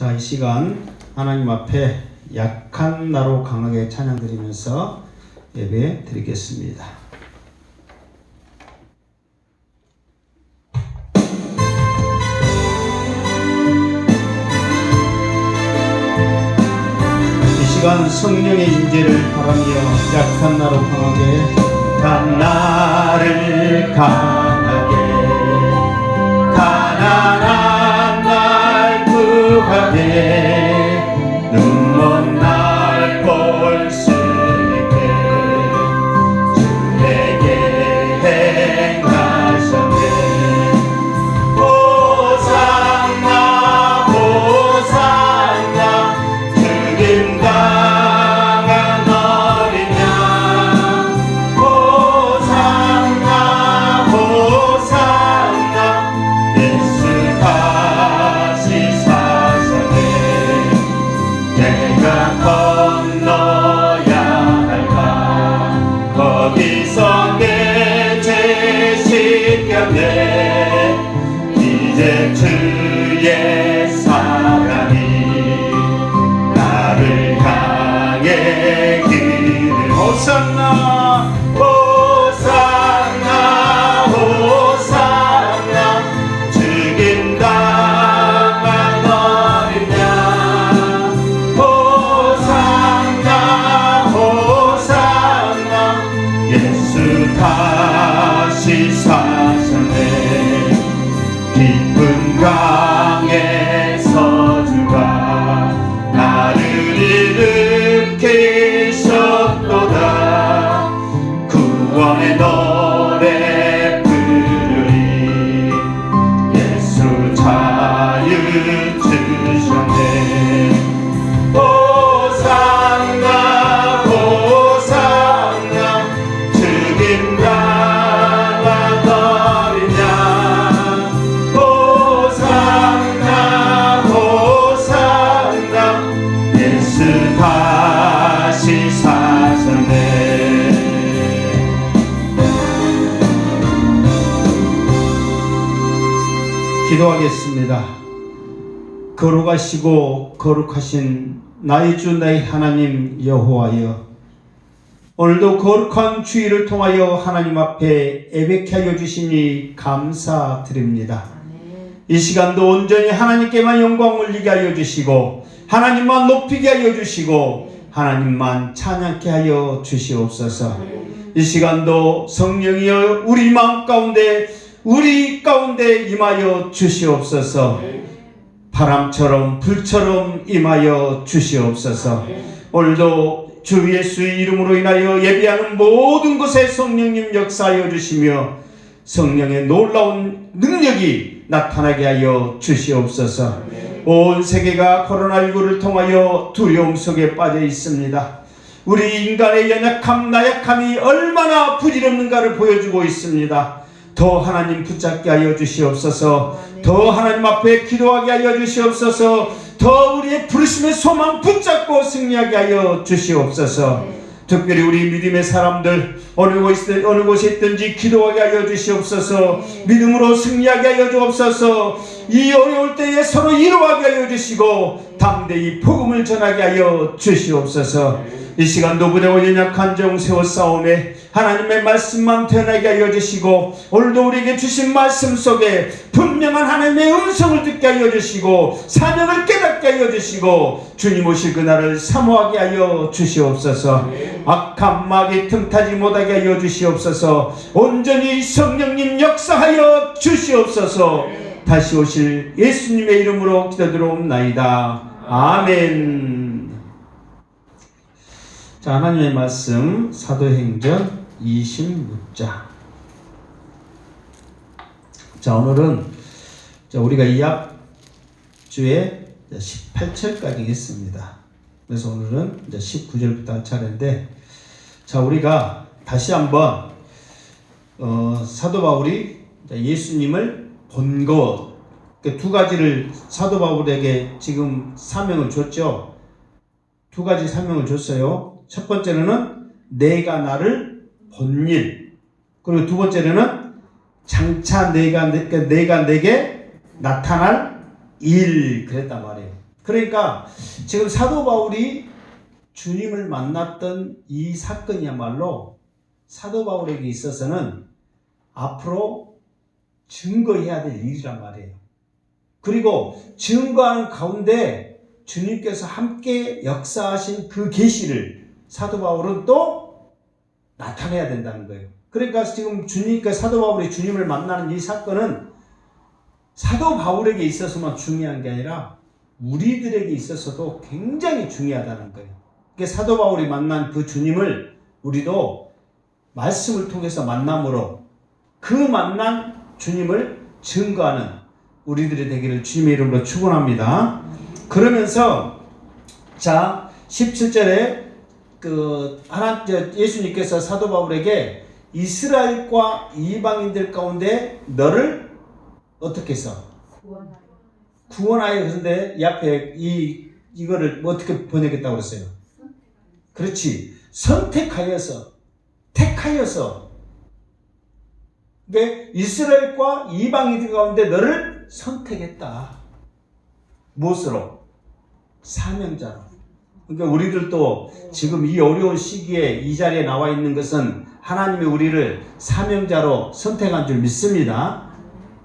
자, 이 시간 하나님 앞에 약한 나로 강하게 찬양 드리면서 예배 드리겠습니다. 이 시간 성령의 임재를 바라며 약한 나로 강하게 한 나를 강하게 가난한 날 구하게 눈먼 날 볼 수 있게 주 내게 행하셨네. 호산나 호산나 죽임 당한 어린 양 호산나 호산나 예수 다시 사셨네. 내가 건너야 할까 거기서 내 죄 씻겼네. 이제 주의 사랑이 나를 향해 길을 호산나 호산나 호산나 죽임 당한 어린 양 호산나 호산나 예수 다시 사셨네. 깊은 강에서 주가 나를 일으키셨도다. 구원의 노래 부르리 예수 자유 주셨네. 호산나 호산나 죽임 당한 어린 양 호산나 호산나 예수 다시 사셨네. 기도하겠습니다. 거룩하시고 거룩하신 나의 주 나의 하나님 여호와여, 오늘도 거룩한 주일을 통하여 하나님 앞에 예배케 하여 주시니 감사드립니다. 이 시간도 온전히 하나님께만 영광 올리게 하여 주시고 하나님만 높이게 하여 주시고 하나님만 찬양케 하여 주시옵소서. 이 시간도 성령이여 우리 마음 가운데 우리 가운데 임하여 주시옵소서. 바람처럼 불처럼 임하여 주시옵소서. 오늘도 주 예수의 이름으로 인하여 예배하는 모든 곳에 성령님 역사하여 주시며 성령의 놀라운 능력이 나타나게 하여 주시옵소서. 온 세계가 코로나19를 통하여 두려움 속에 빠져 있습니다. 우리 인간의 연약함, 나약함이 얼마나 부질없는가를 보여주고 있습니다. 더 하나님 붙잡게 하여 주시옵소서. 더 하나님 앞에 기도하게 하여 주시옵소서. 더 우리의 부르심의 소망 붙잡고 승리하게 하여 주시옵소서. 특별히 우리 믿음의 사람들 어느 곳에 있든지 기도하게 하여 주시옵소서. 믿음으로 승리하게 하여 주옵소서. 이 어려울 때에 서로 위로하게 하여 주시고 담대히 복음을 전하게 하여 주시옵소서. 이 시간도 부대와 연약한 종 세워 싸움에 하나님의 말씀만 태어나게 하여 주시고 오늘도 우리에게 주신 말씀 속에 분명한 하나님의 음성을 듣게 하여 주시고 사명을 깨닫게 하여 주시고 주님 오실 그날을 사모하게 하여 주시옵소서. 악한 마귀 틈타지 못하게 하여 주시옵소서. 온전히 성령님 역사하여 주시옵소서. 다시 오실 예수님의 이름으로 기도드리옵나이다. 아멘. 자, 하나님의 말씀 사도행전 26장. 자, 오늘은 우리가 이 앞주에 18절까지 있습니다. 그래서 오늘은 19절부터 할 차례인데, 자, 우리가 다시 한번 사도 바울이 예수님을 본 것, 두 가지를 사도 바울에게 지금 사명을 줬죠. 두 가지 사명을 줬어요. 첫 번째는 내가 나를 본 일, 그리고 두 번째는 장차 내가 내게 나타날 일, 그랬단 말이에요. 그러니까 지금 사도 바울이 주님을 만났던 이 사건이야말로 사도 바울에게 있어서는 앞으로 증거해야 될 일이란 말이에요. 그리고 증거하는 가운데 주님께서 함께 역사하신 그 계시를 사도 바울은 또 나타내야 된다는 거예요. 그러니까 지금 사도 바울이 주님을 만나는 이 사건은 사도 바울에게 있어서만 중요한 게 아니라 우리들에게 있어서도 굉장히 중요하다는 거예요. 그러니까 사도 바울이 만난 그 주님을 우리도 말씀을 통해서 만남으로 그 만난 주님을 증거하는 우리들이 되기를 주님의 이름으로 축원합니다. 그러면서 자 17절에 예수님께서 사도 바울에게 이스라엘과 이방인들 가운데 너를 어떻게 했어? 구원하여. 그런데 이 앞에 이거를 어떻게 번역했다고 그랬어요? 그렇지. 선택하여서, 택하여서. 그러니까 이스라엘과 이방인들 가운데 너를 선택했다. 무엇으로? 사명자로. 그러니까 우리들도 지금 이 어려운 시기에 이 자리에 나와 있는 것은 하나님이 우리를 사명자로 선택한 줄 믿습니다.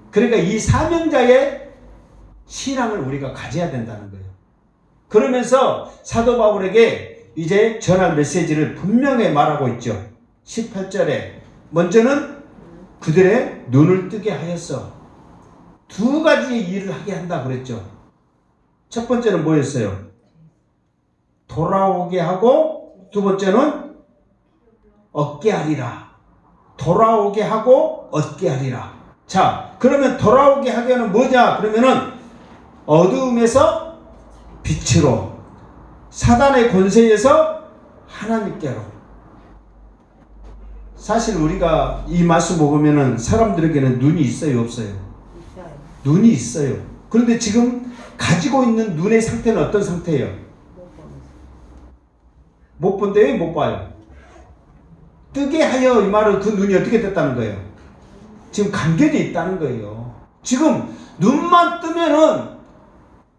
그러니까 이 사명자의 신앙을 우리가 가져야 된다는 거예요. 그러면서 사도 바울에게 이제 전할 메시지를 분명히 말하고 있죠. 18절에 먼저는 그들의 눈을 뜨게 하였어. 두 가지의 일을 하게 한다 그랬죠. 첫 번째는 뭐였어요? 돌아오게 하고, 두 번째는 얻게 하리라. 돌아오게 하고 얻게 하리라. 자, 그러면 돌아오게 하기는 뭐냐? 그러면은 어두움에서 빛으로, 사단의 권세에서 하나님께로. 사실 우리가 이 말씀 먹으면은 사람들에게는 눈이 있어요, 없어요? 눈이 있어요. 그런데 지금 가지고 있는 눈의 상태는 어떤 상태예요? 못 본데 왜 못 봐요? 뜨게 하여, 이 말은 그 눈이 어떻게 됐다는 거예요? 지금 감겨져 있다는 거예요. 지금 눈만 뜨면은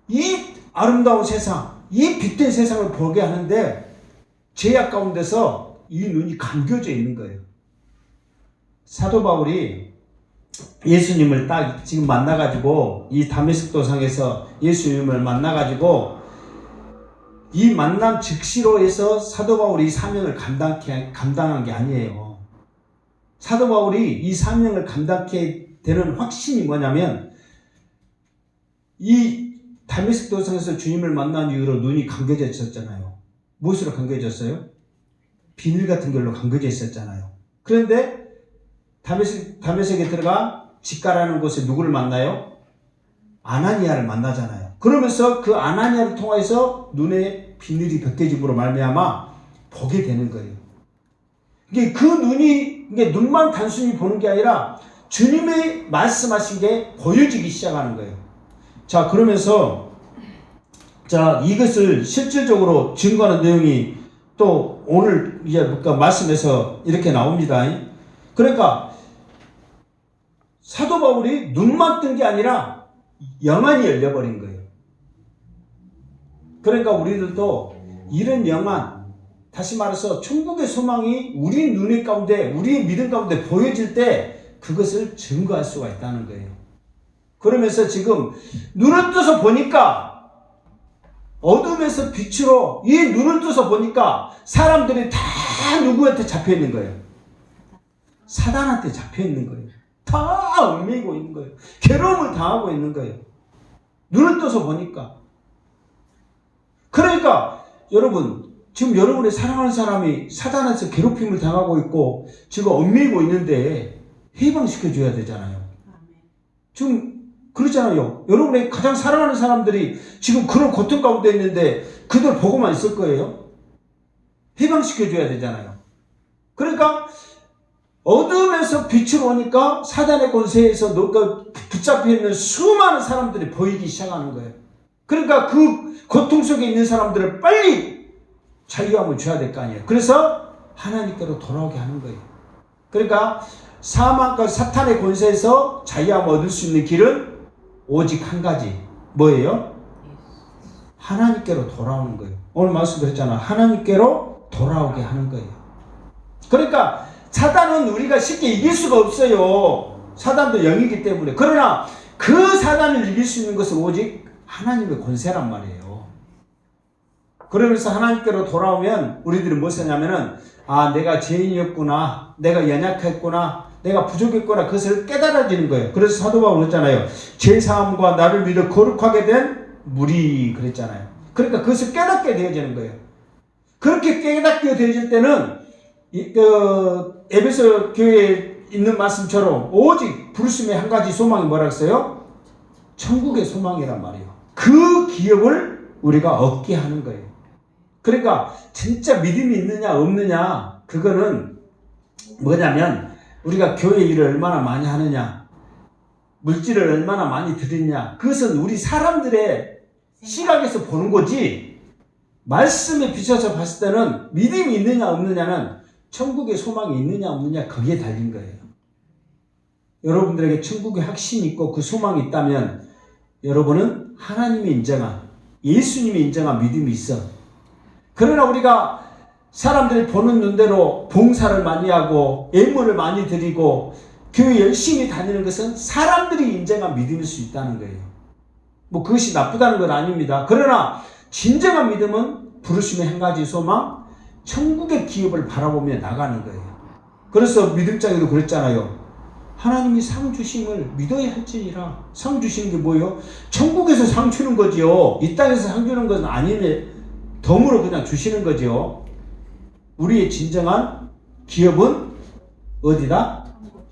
이 아름다운 세상, 이 빛된 세상을 보게 하는데 죄악 가운데서 이 눈이 감겨져 있는 거예요. 사도 바울이 예수님을 딱 지금 만나가지고 이 다메섹 도상에서 예수님을 만나가지고 이 만남 즉시로 해서 사도 바울이 이 사명을 감당한 게 아니에요. 사도 바울이 이 사명을 감당하게 되는 확신이 뭐냐면 이 다메섹 도상에서 주님을 만난 이후로 눈이 감겨져 있었잖아요. 무엇으로 감겨졌어요? 비늘 같은 걸로 감겨져 있었잖아요. 그런데 다메섹에 들어가 직가라는 곳에 누구를 만나요? 아나니아를 만나잖아요. 그러면서 그 아나니아를 통해서 눈에 비늘이 벗겨짐으로 말미암아 보게 되는 거예요. 이게 그 눈이, 이게 눈만 단순히 보는 게 아니라 주님의 말씀하신 게 보여지기 시작하는 거예요. 자, 그러면서 자, 이것을 실질적으로 증거하는 내용이 또 오늘 이제 말씀에서 이렇게 나옵니다. 그러니까 사도 바울이 눈만 뜬 게 아니라 영안이 열려버린 거예요. 그러니까 우리들도 이런 영안, 다시 말해서 천국의 소망이 우리 눈의 가운데, 우리의 믿음 가운데 보여질 때 그것을 증거할 수가 있다는 거예요. 그러면서 지금 눈을 떠서 보니까 어둠에서 빛으로 이 눈을 떠서 보니까 사람들이 다 누구한테 잡혀 있는 거예요? 사단한테 잡혀 있는 거예요. 다 얽매이고 있는 거예요. 괴로움을 당하고 있는 거예요. 눈을 떠서 보니까. 그러니까 여러분, 지금 여러분의 사랑하는 사람이 사단에서 괴롭힘을 당하고 있고 지금 얽매이고 있는데 해방시켜 줘야 되잖아요. 지금 그렇잖아요. 여러분의 가장 사랑하는 사람들이 지금 그런 고통 가운데 있는데 그들 보고만 있을 거예요? 해방시켜 줘야 되잖아요. 그러니까 어둠에서 빛으로 오니까 사단의 권세에서 붙잡혀 있는 수많은 사람들이 보이기 시작하는 거예요. 그러니까 그 고통 속에 있는 사람들을 빨리 자유함을 줘야 될 거 아니에요. 그래서 하나님께로 돌아오게 하는 거예요. 그러니까 사망과 사탄의 권세에서 자유함을 얻을 수 있는 길은 오직 한 가지. 뭐예요? 하나님께로 돌아오는 거예요. 오늘 말씀 드렸잖아. 하나님께로 돌아오게 하는 거예요. 그러니까 사단은 우리가 쉽게 이길 수가 없어요. 사단도 영이기 때문에. 그러나 그 사단을 이길 수 있는 것은 오직 하나님의 권세란 말이에요. 그러면서 하나님께로 돌아오면 우리들은 무엇을 하냐면은 내가 죄인이었구나, 내가 연약했구나, 내가 부족했구나, 그것을 깨달아지는 거예요. 그래서 사도 바울은 그랬잖아요. 죄사함과 나를 믿어 거룩하게 된 무리 그랬잖아요. 그러니까 그것을 깨닫게 되어지는 거예요. 그렇게 깨닫게 되어질 때는 에베소 교회에 있는 말씀처럼 오직 부르심의 한 가지 소망이 뭐라고 했어요? 천국의 소망이란 말이에요. 그 기업을 우리가 얻게 하는 거예요. 그러니까 진짜 믿음이 있느냐 없느냐 그거는 뭐냐면 우리가 교회 일을 얼마나 많이 하느냐, 물질을 얼마나 많이 드리냐, 그것은 우리 사람들의 시각에서 보는 거지, 말씀에 비춰서 봤을 때는 믿음이 있느냐 없느냐는 천국의 소망이 있느냐 없느냐 거기에 달린 거예요. 여러분들에게 천국의 확신이 있고 그 소망이 있다면 여러분은 하나님이 인정한, 예수님이 인정한 믿음이 있어. 그러나 우리가 사람들이 보는 눈대로 봉사를 많이 하고 예물을 많이 드리고 교회 열심히 다니는 것은 사람들이 인정한 믿음일 수 있다는 거예요. 뭐 그것이 나쁘다는 건 아닙니다. 그러나 진정한 믿음은 부르심의 한 가지 소망, 천국의 기업을 바라보며 나가는 거예요. 그래서 믿음장에도 그랬잖아요. 하나님이 상 주심을 믿어야 할지니라. 상 주시는 게 뭐예요? 천국에서 상 주는 거지요. 이 땅에서 상 주는 것은 아니네. 덤으로 그냥 주시는 거죠. 우리의 진정한 기업은 어디다?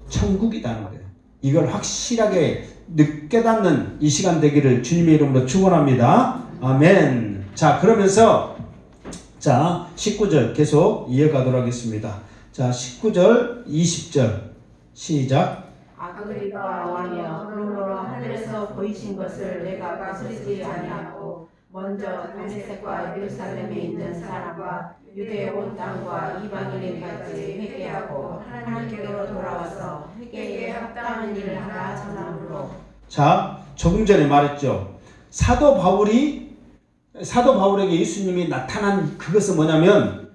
천국이라는 거예요. 이걸 확실하게 깨닫는 이 시간 되기를 주님의 이름으로 축원합니다. 아멘. 자, 그러면서 19절 계속 이어가도록 하겠습니다. 자, 19절, 20절 시작. 아그리파 왕이여, 그러므로 하늘에서 보이신 것을 내가 거스르지 아니하고 먼저 다메섹과 예루살렘에 있는 사람과 유대 온 땅과 이방인에게까지 회개하고 하나님께로 돌아와서 회개에 합당한 일을 하라 전함으로. 자, 조금 전에 말했죠. 사도 바울에게 예수님이 나타난 그것은 뭐냐면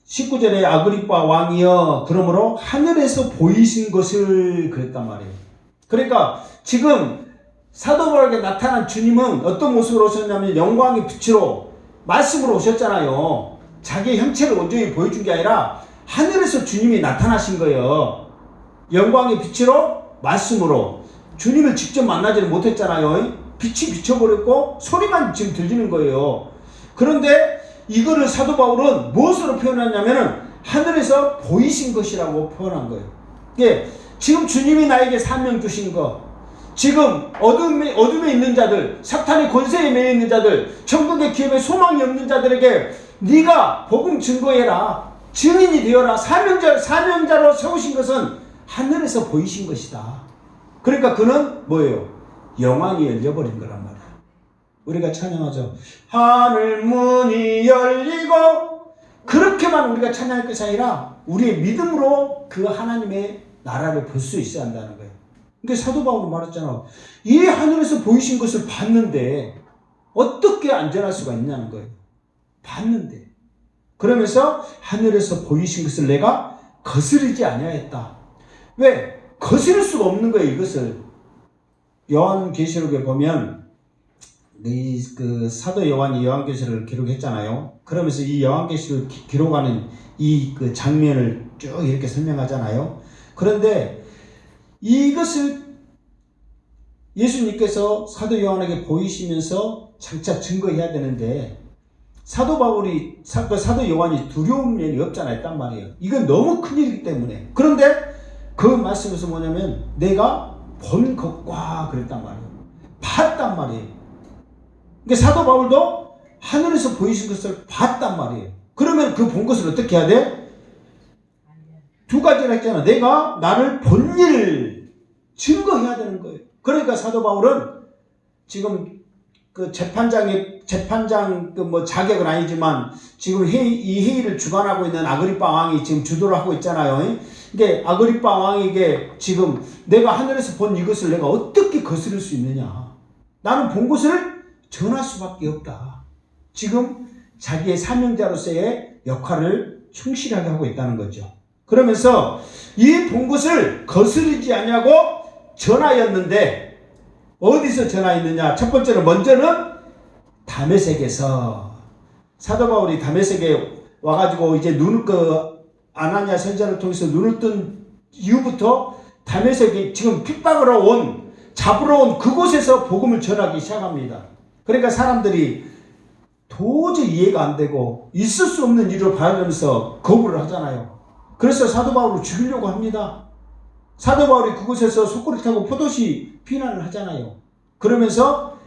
19절에 아그리파 왕이여, 그러므로 하늘에서 보이신 것을 그랬단 말이에요. 그러니까 지금 사도 바울에게 나타난 주님은 어떤 모습으로 오셨냐면 영광의 빛으로 말씀으로 오셨잖아요. 자기의 형체를 온전히 보여준 게 아니라 하늘에서 주님이 나타나신 거예요. 영광의 빛으로 말씀으로. 주님을 직접 만나지는 못했잖아요. 빛이 비춰버렸고 소리만 지금 들리는 거예요. 그런데 이거를 사도 바울은 무엇으로 표현하냐면은 하늘에서 보이신 것이라고 표현한 거예요. 예, 지금 주님이 나에게 사명 주신 것, 지금 어둠에 있는 자들, 사탄의 권세에 매여 있는 자들, 천국의 기업에 소망이 없는 자들에게 네가 복음 증거해라, 증인이 되어라, 사명자로 세우신 것은 하늘에서 보이신 것이다. 그러니까 그는 뭐예요? 영광이 열려버린 거란 말이에요. 우리가 찬양하죠. 하늘 문이 열리고, 그렇게만 우리가 찬양할 것이 아니라 우리의 믿음으로 그 하나님의 나라를 볼 수 있어야 한다는 거예요. 그러니까 사도 바울은 말했잖아. 이 하늘에서 보이신 것을 봤는데 어떻게 안전할 수가 있냐는 거예요. 봤는데. 그러면서 하늘에서 보이신 것을 내가 거스르지 아니하였다. 왜? 거스를 수가 없는 거예요, 이것을. 요한계시록에 보면 그 사도 요한이 요한계시록을 기록했잖아요. 그러면서 이 요한계시록을 기록하는 이 그 장면을 쭉 이렇게 설명하잖아요. 그런데 이것을 예수님께서 사도 요한에게 보이시면서 장차 증거해야 되는데 사도 요한이 두려운 면이 없잖아요, 단 말이에요. 이건 너무 큰일이기 때문에. 그런데 그 말씀에서 뭐냐면 내가 본 것과 그랬단 말이에요. 봤단 말이에요. 그러니까 사도 바울도 하늘에서 보이신 것을 봤단 말이에요. 그러면 그 본 것을 어떻게 해야 돼? 두 가지를 했잖아. 내가 나를 본 일을 증거해야 되는 거예요. 그러니까 사도 바울은 지금 그 재판장 그 뭐 자격은 아니지만 지금 이 회의를 주관하고 있는 아그리파 왕이 지금 주도를 하고 있잖아요. 이게 아그리파 왕에게 지금 내가 하늘에서 본 이것을 내가 어떻게 거스를 수 있느냐. 나는 본 것을 전할 수밖에 없다. 지금 자기의 사명자로서의 역할을 충실하게 하고 있다는 거죠. 그러면서 이 본 것을 거스르지 아니하고 전하였는데, 어디서 전하였느냐? 첫 번째로 먼저는 다메섹에서. 사도 바울이 다메섹에 와가지고 이제 아나니아 선지자를 통해서 눈을 뜬 이후부터 다메섹이 지금 핍박으로 잡으러 온 그곳에서 복음을 전하기 시작합니다. 그러니까 사람들이 도저히 이해가 안 되고 있을 수 없는 일을 바라면서 거부를 하잖아요. 그래서 사도 바울을 죽이려고 합니다. 사도 바울이 그곳에서 소쿠리 타고 포도시 피난을 하잖아요. 그러면서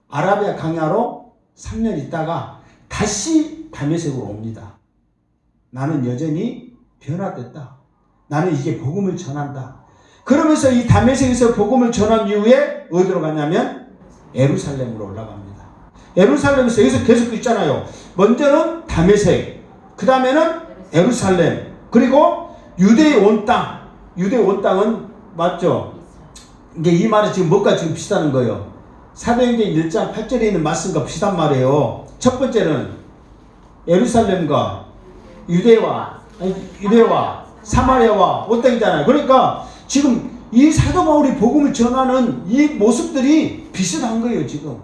아라비아 강야로 3년 있다가 다시 다메섹으로 옵니다. 나는 여전히 변화됐다. 나는 이제 복음을 전한다. 그러면서 이 다메섹에서 복음을 전한 이후에 어디로 가냐면 예루살렘으로 올라갑니다. 예루살렘에서 여기서 계속 있잖아요. 먼저는 다메섹, 그 다음에는 예루살렘, 그리고 유대의 온 땅. 유대의 온 땅은 맞죠? 이게 이 말이 지금 뭐가 지금 비슷하는 거예요. 사도행전 1장 8절에 있는 말씀과 비슷한 말이에요. 첫 번째는 예루살렘과 유대와 사마리아와 온 땅이잖아요. 그러니까 지금 이 사도 바울이 복음을 전하는 이 모습들이 비슷한 거예요, 지금.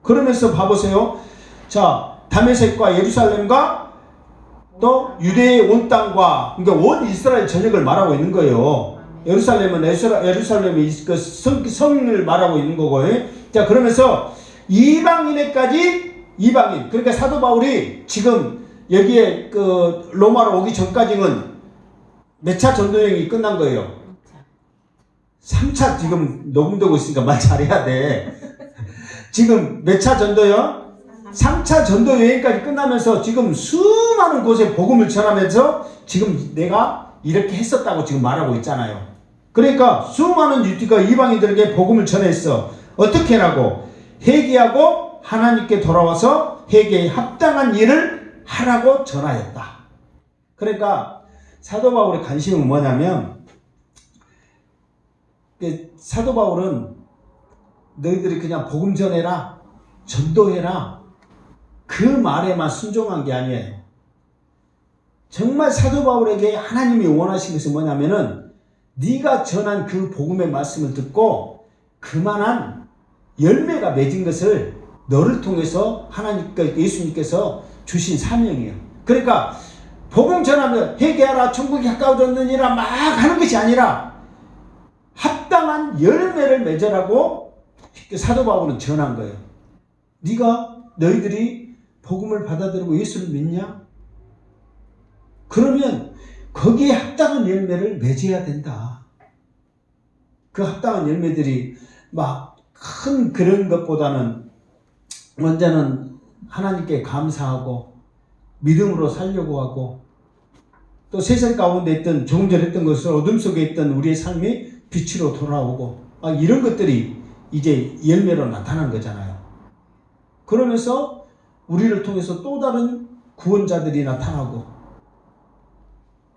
그러면서 봐보세요. 자, 다메섹과 예루살렘과 또 유대의 온 땅과, 그러니까 온 이스라엘 전역을 말하고 있는 거예요. 예루살렘은 예루살렘의 그 성을 말하고 있는 거고. 자, 그러면서 이방인에까지 이방인. 그러니까 사도 바울이 지금 여기에 그 로마로 오기 전까지는 몇 차 전도 여행이 끝난 거예요? 3차 지금 녹음되고 있으니까 말 잘해야 돼. 지금 몇 차 전도요? 3차 전도 여행까지 끝나면서 지금 수많은 곳에 복음을 전하면서 지금 내가 이렇게 했었다고 지금 말하고 있잖아요. 그러니까 수많은 유티가 이방인들에게 복음을 전했어. 어떻게 하라고? 회개하고 하나님께 돌아와서 회개에 합당한 일을 하라고 전하였다. 그러니까 사도 바울의 관심은 뭐냐면, 사도 바울은 너희들이 그냥 복음 전해라, 전도해라, 그 말에만 순종한 게 아니에요. 정말 사도 바울에게 하나님이 원하신 것은 뭐냐면은 네가 전한 그 복음의 말씀을 듣고 그만한 열매가 맺은 것을 너를 통해서 예수님께서 주신 사명이에요. 그러니까 복음 전하면 회개하라, 천국이 가까워졌느니라 막 하는 것이 아니라 합당한 열매를 맺으라고 사도 바울은 전한 거예요. 너희들이 복음을 받아들이고 예수를 믿냐? 그러면 거기에 합당한 열매를 맺어야 된다. 그 합당한 열매들이 막 큰 그런 것보다는 먼저는 하나님께 감사하고 믿음으로 살려고 하고, 또 세상 가운데 있던 정절했던 것을 어둠 속에 있던 우리의 삶이 빛으로 돌아오고, 이런 것들이 이제 열매로 나타난 거잖아요. 그러면서 우리를 통해서 또 다른 구원자들이 나타나고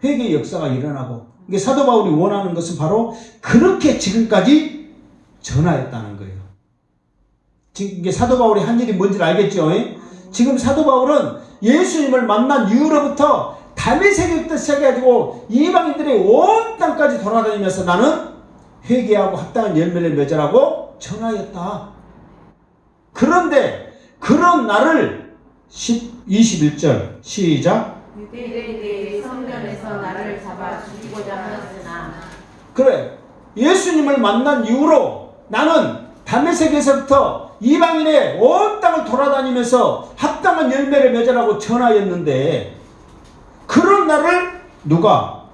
회개의 역사가 일어나고, 이게 사도 바울이 원하는 것은 바로 그렇게 지금까지 전하였다는 거예요. 지금 이게 사도 바울이 한 일이 뭔지 알겠죠? 지금 사도 바울은 예수님을 만난 이후로부터 다메섹에부터 시작해가지고 이방인들의 온 땅까지 돌아다니면서 나는 회개하고 합당한 열매를 맺으라고 전하였다. 그런데 그런 나를 21절 시작. 유대인들이 성전에서 나를 잡아 죽이고자 하였으나, 그래, 예수님을 만난 이후로 나는 다메섹에서부터 이방인의 온 땅을 돌아다니면서 합당한 열매를 맺으라고 전하였는데, 그런 나를 누가?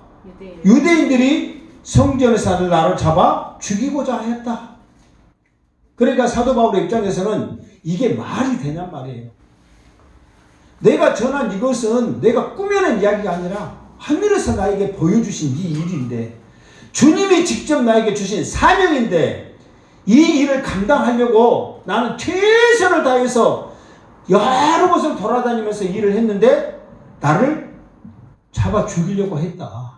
유대인들이 성전에서 나를 잡아 죽이고자 하였다. 그러니까 사도 바울의 입장에서는 이게 말이 되냔 말이에요. 내가 전한 이것은 내가 꾸며낸 이야기가 아니라 하늘에서 나에게 보여주신 이 일인데, 주님이 직접 나에게 주신 사명인데, 이 일을 감당하려고 나는 최선을 다해서 여러 곳을 돌아다니면서 일을 했는데 나를 잡아 죽이려고 했다.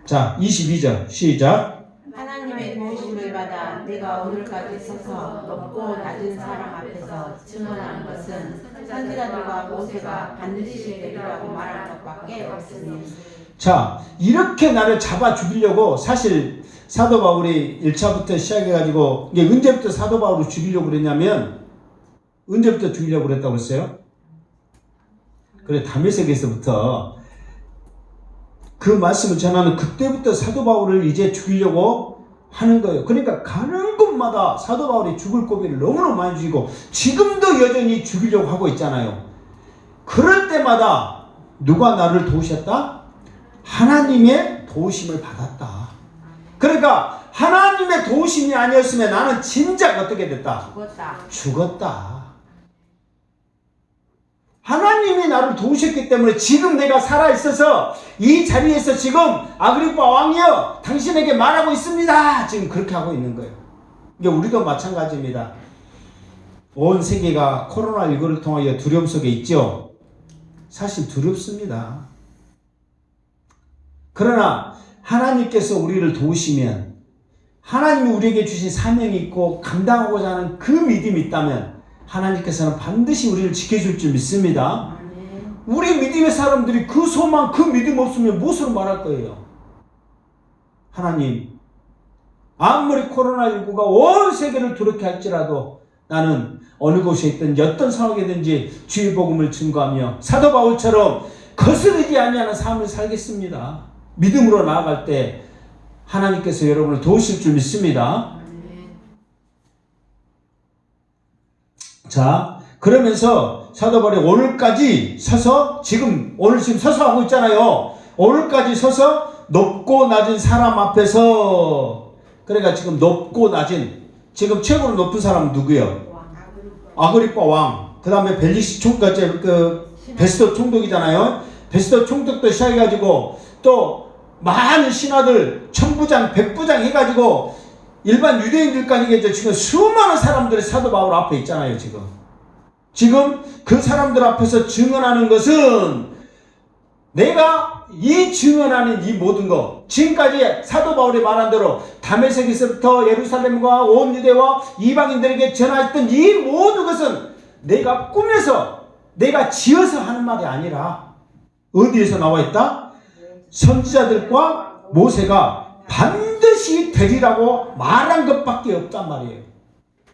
자, 22절 시작. 하나님의 도우심을 때마다 내가 오늘까지 서서 높고 낮은 사람 앞에서 증언하는 것은 선지자들과 모세가 반드시 되리라고 말한 것밖에 없으니. 자, 이렇게 나를 잡아 죽이려고 사실 사도 바울이 1차부터 시작해가지고 이게 언제부터 사도 바울을 죽이려고 그랬냐면 언제부터 죽이려고 그랬다고 했어요? 그래, 다메섹에서부터 그 말씀을 전하는 그때부터 사도 바울을 이제 죽이려고 하는 거예요. 그러니까 가는 곳마다 사도 바울이 죽을 고비를 너무너무 많이 죽이고 지금도 여전히 죽이려고 하고 있잖아요. 그럴 때마다 누가 나를 도우셨다? 하나님의 도우심을 받았다. 그러니까 하나님의 도우심이 아니었으면 나는 진작 어떻게 됐다? 죽었다. 하나님이 나를 도우셨기 때문에 지금 내가 살아있어서 이 자리에서 지금 아그리빠 왕이여 당신에게 말하고 있습니다. 지금 그렇게 하고 있는 거예요. 이게 우리도 마찬가지입니다. 온 세계가 코로나19를 통하여 두려움 속에 있죠. 사실 두렵습니다. 그러나 하나님께서 우리를 도우시면 하나님이 우리에게 주신 사명이 있고 감당하고자 하는 그 믿음이 있다면 하나님께서는 반드시 우리를 지켜줄 줄 믿습니다. 우리 믿음의 사람들이 그 소망, 그 믿음 없으면 무엇으로 말할 거예요? 하나님, 아무리 코로나19가 온 세계를 두렵게 할지라도 나는 어느 곳에 있든 어떤 상황이든지 주의 복음을 증거하며 사도 바울처럼 거스르지 아니하는 삶을 살겠습니다. 믿음으로 나아갈 때 하나님께서 여러분을 도우실 줄 믿습니다. 자, 그러면서 사도 바울이 오늘까지 서서 오늘 지금 서서 하고 있잖아요. 오늘까지 서서 높고 낮은 사람 앞에서, 그러니까 지금 높고 낮은, 지금 최고로 높은 사람은 누구예요? 아그리빠 왕. 그 다음에 벨리시 베스도 총독이잖아요. 베스도 총독도 시작해가지고 또 많은 신하들 천부장, 백부장 해가지고 일반 유대인들까지 지금 수많은 사람들이 사도 바울 앞에 있잖아요. 지금 그 사람들 앞에서 증언하는 것은 내가 이 증언하는 이 모든 것, 지금까지 사도 바울이 말한 대로 다메섹에서부터 예루살렘과 온 유대와 이방인들에게 전하였던 이 모든 것은 내가 꾸며서 내가 지어서 하는 말이 아니라 어디에서 나와 있다? 선지자들과 모세가 반드시 되리라고 말한 것밖에 없단 말이에요.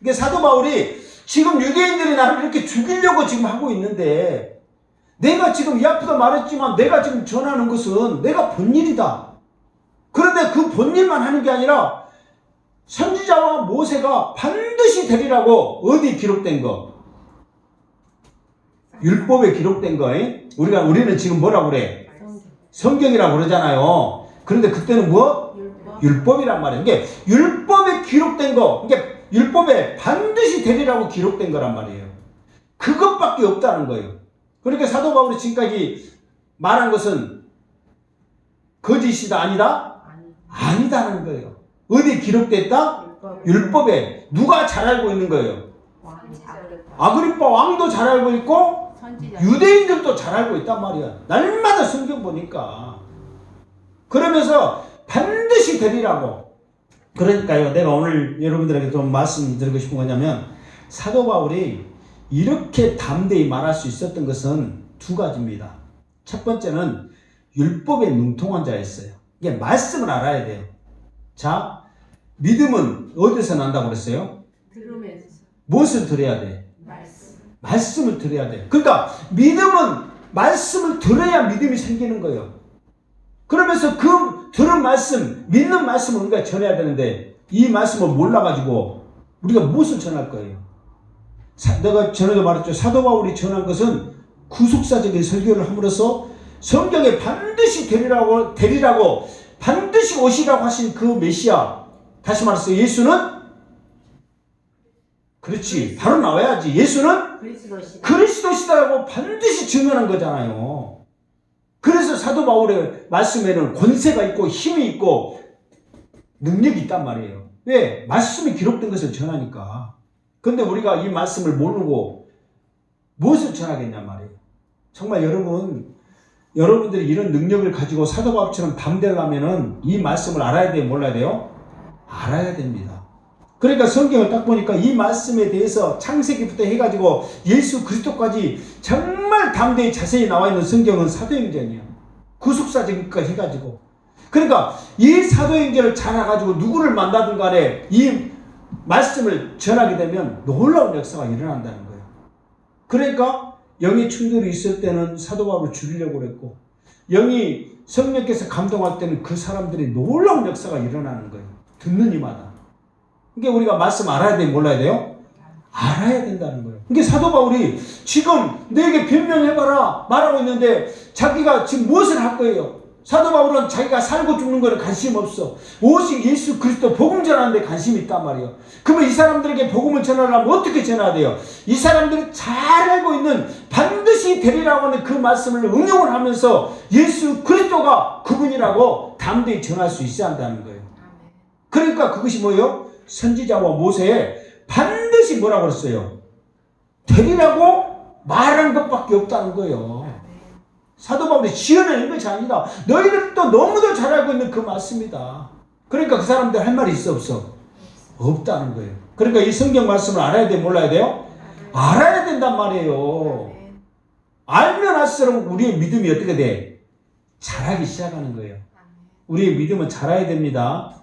이게 사도 바울이 지금 유대인들이 나를 이렇게 죽이려고 지금 하고 있는데 내가 지금 이 앞에도 말했지만 내가 지금 전하는 것은 내가 본 일이다. 그런데 그 본 일만 하는 게 아니라 선지자와 모세가 반드시 되리라고 어디 기록된 거? 율법에 기록된 거. 우리는 지금 뭐라고 그래? 성경이라고 그러잖아요. 그런데 그때는 뭐? 율법이란 말이에요. 이게 율법에 기록된 거, 이게 율법에 반드시 되리라고 기록된 거란 말이에요. 그것밖에 없다는 거예요. 그러니까 사도 바울이 지금까지 말한 것은 거짓이다, 아니다? 아니다는 거예요. 어디에 기록됐다? 율법에. 누가 잘 알고 있는 거예요? 아그리빠 왕도 잘 알고 있고 유대인들도 잘 알고 있단 말이야. 날마다 성경 보니까. 그러면서 반드시 되리라고. 그러니까요, 내가 오늘 여러분들에게 좀 말씀드리고 싶은 거냐면 사도 바울이 이렇게 담대히 말할 수 있었던 것은 두 가지입니다. 첫 번째는 율법에 능통한 자였어요. 이게 말씀을 알아야 돼요. 자, 믿음은 어디서 난다고 그랬어요? 들으면서. 무엇을 들어야 돼? 말씀을 들어야 돼. 그러니까 믿음은 말씀을 들어야 믿음이 생기는 거예요. 그러면서 그 들은 말씀, 믿는 말씀을 우리가 전해야 되는데 이 말씀을 몰라가지고 우리가 무엇을 전할 거예요? 내가 전에도 말했죠. 사도 바울이 전한 것은 구속사적인 설교를 함으로써 성경에 반드시 되리라고 반드시 오시라고 하신 그 메시아, 다시 말해서 예수는 그렇지, 바로 나와야지. 예수는 그리스도시다라고 반드시 증언한 거잖아요. 그래서 사도 바울의 말씀에는 권세가 있고 힘이 있고 능력이 있단 말이에요. 왜? 말씀이 기록된 것을 전하니까. 근데 우리가 이 말씀을 모르고 무엇을 전하겠냐 말이에요. 정말 여러분들이 이런 능력을 가지고 사도 바울처럼 담대하려면은 이 말씀을 알아야 돼요? 몰라야 돼요? 알아야 됩니다. 그러니까 성경을 딱 보니까 이 말씀에 대해서 창세기부터 해가지고 예수 그리스도까지 정말 담대히 자세히 나와 있는 성경은 사도행전이에요. 구속사적까지 해가지고. 그러니까 이 사도행전을 잘 알아가지고 누구를 만나든 간에 이 말씀을 전하게 되면 놀라운 역사가 일어난다는 거예요. 그러니까 영의 충돌이 있을 때는 사도 바울을 죽이려고 그랬고, 영이 성령께서 감동할 때는 그 사람들이 놀라운 역사가 일어나는 거예요. 듣는 이마다. 그러니까 우리가 말씀 알아야 돼요? 몰라야 돼요? 알아야 된다는 거예요. 그러니까 사도 바울이 지금 너에게 변명해봐라 말하고 있는데 자기가 지금 무엇을 할 거예요? 사도 바울은 자기가 살고 죽는 거에 관심 없어. 오직 예수 그리스도 복음 전하는 데 관심이 있단 말이에요. 그러면 이 사람들에게 복음을 전하려면 어떻게 전해야 돼요? 이 사람들이 잘 알고 있는 반드시 되리라고 하는 그 말씀을 응용을 하면서 예수 그리스도가 그분이라고 담대히 전할 수 있어야 한다는 거예요. 그러니까 그것이 뭐예요? 선지자와 모세에 반드시 뭐라고 그랬어요? 되리라고 말한 것밖에 없다는 거예요. 사도 바울이 지어내는 것이 아니다. 너희들도 너무도 잘 알고 있는 그 말씀이다. 그러니까 그 사람들 할 말이 있어 없어? 없다는 거예요. 그러니까 이 성경 말씀을 알아야 돼 몰라야 돼요? 알아야 된단 말이에요. 알면 할수록 우리의 믿음이 어떻게 돼? 자라기 시작하는 거예요. 우리의 믿음은 자라야 됩니다.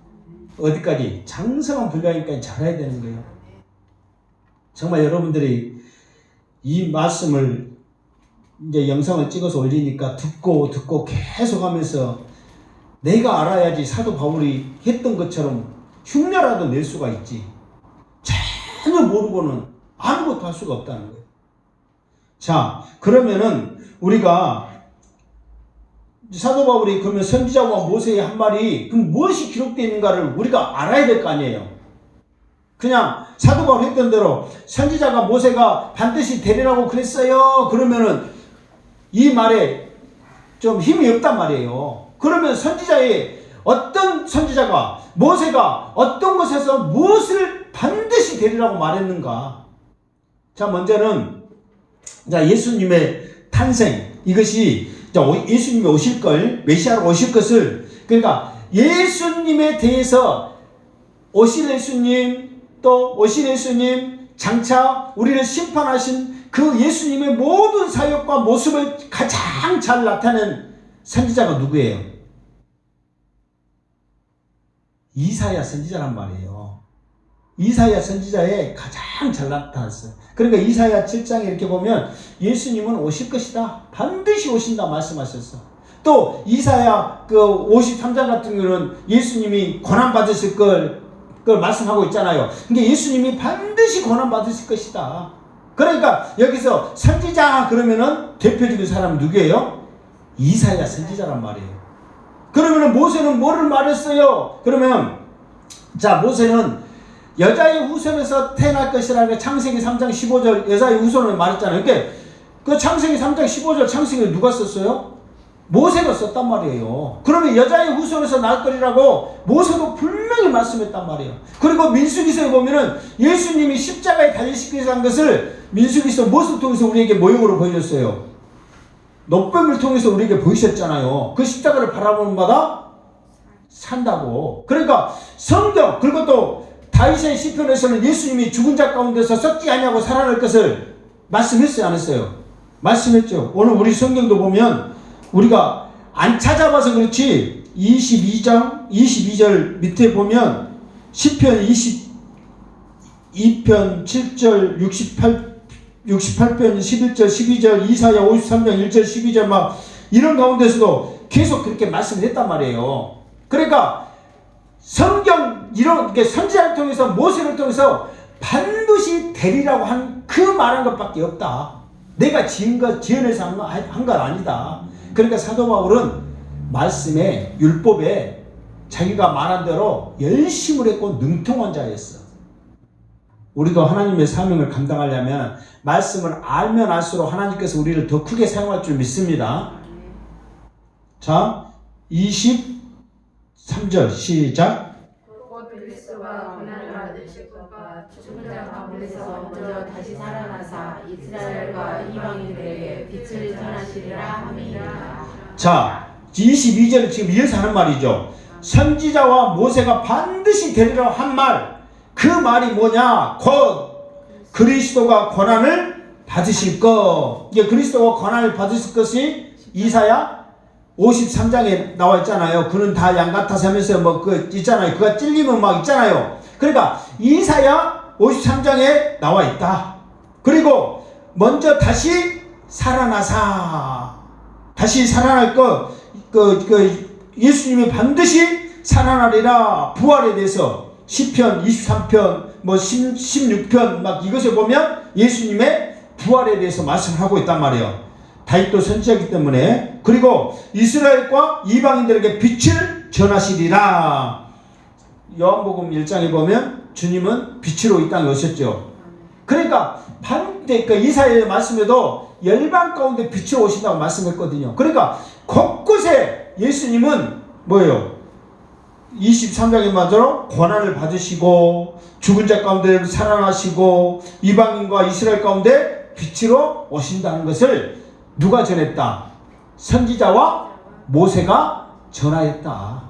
어디까지? 장성한 불가인까지 자라야 되는 거예요. 정말 여러분들이 이 말씀을 이제 영상을 찍어서 올리니까 듣고 계속 하면서 내가 알아야지 사도 바울이 했던 것처럼 흉내라도 낼 수가 있지. 전혀 모르고는 아무것도 할 수가 없다는 거예요. 자, 그러면은 우리가 사도 바울이 그러면 선지자와 모세의 한 말이 그럼 무엇이 기록되어 있는가를 우리가 알아야 될 거 아니에요. 그냥 사도 바울이 했던 대로 선지자가 모세가 반드시 되리라고 그랬어요. 그러면은 이 말에 좀 힘이 없단 말이에요. 그러면 선지자의 어떤 선지자가 모세가 어떤 곳에서 무엇을 반드시 되리라고 말했는가? 자, 먼저는 자 예수님의 탄생 이것이 예수님이 오실 걸 메시아로 오실 것을 그러니까 예수님에 대해서 오실 예수님 또 오실 예수님 장차 우리를 심판하신 그 예수님의 모든 사역과 모습을 가장 잘 나타낸 선지자가 누구예요? 이사야 선지자란 말이에요. 이사야 선지자에 가장 잘 나타났어요. 그러니까 이사야 7장에 이렇게 보면 예수님은 오실 것이다. 반드시 오신다 말씀하셨어. 또 이사야 그 53장 같은 경우는 예수님이 고난받으실 걸 말씀하고 있잖아요. 그러니까 예수님이 반드시 고난받으실 것이다. 그러니까 여기서 선지자 그러면은 대표적인 사람은 누구예요? 이사야 선지자란 말이에요. 그러면은 모세는 뭐를 말했어요? 그러면 자 모세는 여자의 후손에서 태어날 것이라는 창세기 3장 15절 여자의 후손을 말했잖아요. 그러니까 그 창세기 3장 15절 창세기를 누가 썼어요? 모세가 썼단 말이에요. 그러면 여자의 후손에서 날 거리라고 모세도 분명히 말씀했단 말이에요. 그리고 민수기서에 보면은 예수님이 십자가에 달리시기 위해서 한 것을 민수기서 무엇을 통해서 우리에게 모형으로 보여줬어요? 높뱀을 통해서 우리에게 보이셨잖아요. 그 십자가를 바라보는 마다 산다고. 그러니까 성경 그리고 또 다윗의 시편에서는 예수님이 죽은 자 가운데서 썩지 아니하고 살아날 것을 말씀했어요 안 했어요? 말씀했죠. 오늘 우리 성경도 보면 우리가 안 찾아봐서 그렇지 22절 밑에 보면 시편 22편 7절 68편 11절 12절 이사야 53장 1절 12절 막 이런 가운데서도 계속 그렇게 말씀을 했단 말이에요. 그러니까 성경 이렇게 선지자를 통해서 모세를 통해서 반드시 되리라고 한 그 말한 것밖에 없다. 내가 지어내서 한 건 아니다. 그러니까 사도 바울은 말씀에 율법에 자기가 말한 대로 열심을 했고 능통한 자였어. 우리도 하나님의 사명을 감당하려면 말씀을 알면 알수록 하나님께서 우리를 더 크게 사용할 줄 믿습니다. 자 23절 시작. 곧 그리스도가 고난을 받으실 것과 죽은 자 가운데서 먼저 다시 살아나사 이스라엘과 이방인들에게 빛을 전하시리라 함이니라. 자 22절을 지금 이어서 하는 말이죠. 선지자와 모세가 반드시 되리라 한 말 그 말이 뭐냐? 곧 그리스도가 고난을 받으실 것. 이게 그리스도가 고난을 받으실 것이 이사야 53장에 나와 있잖아요. 그는 다 양 같아서 하면서 뭐 그 있잖아요. 그가 찔리면 막 있잖아요. 그러니까 이사야 53장에 나와 있다. 그리고 먼저 다시 살아나사. 다시 살아날 것. 예수님이 반드시 살아나리라. 부활에 대해서 시편 23편 뭐 16편 막 이것에 보면 예수님의 부활에 대해서 말씀을 하고 있단 말이에요. 다윗도 선지자이기 때문에. 그리고 이스라엘과 이방인들에게 빛을 전하시리라. 요한복음 1장에 보면 주님은 빛으로 이 땅에 오셨죠. 그러니까 그러니까 이사야의 말씀에도 열방 가운데 빛이 오신다고 말씀했거든요. 그러니까 곳곳에 예수님은 뭐예요? 23장에 맞으로 고난을 받으시고 죽은 자 가운데 살아나시고 이방인과 이스라엘 가운데 빛으로 오신다는 것을 누가 전했다? 선지자와 모세가 전하였다.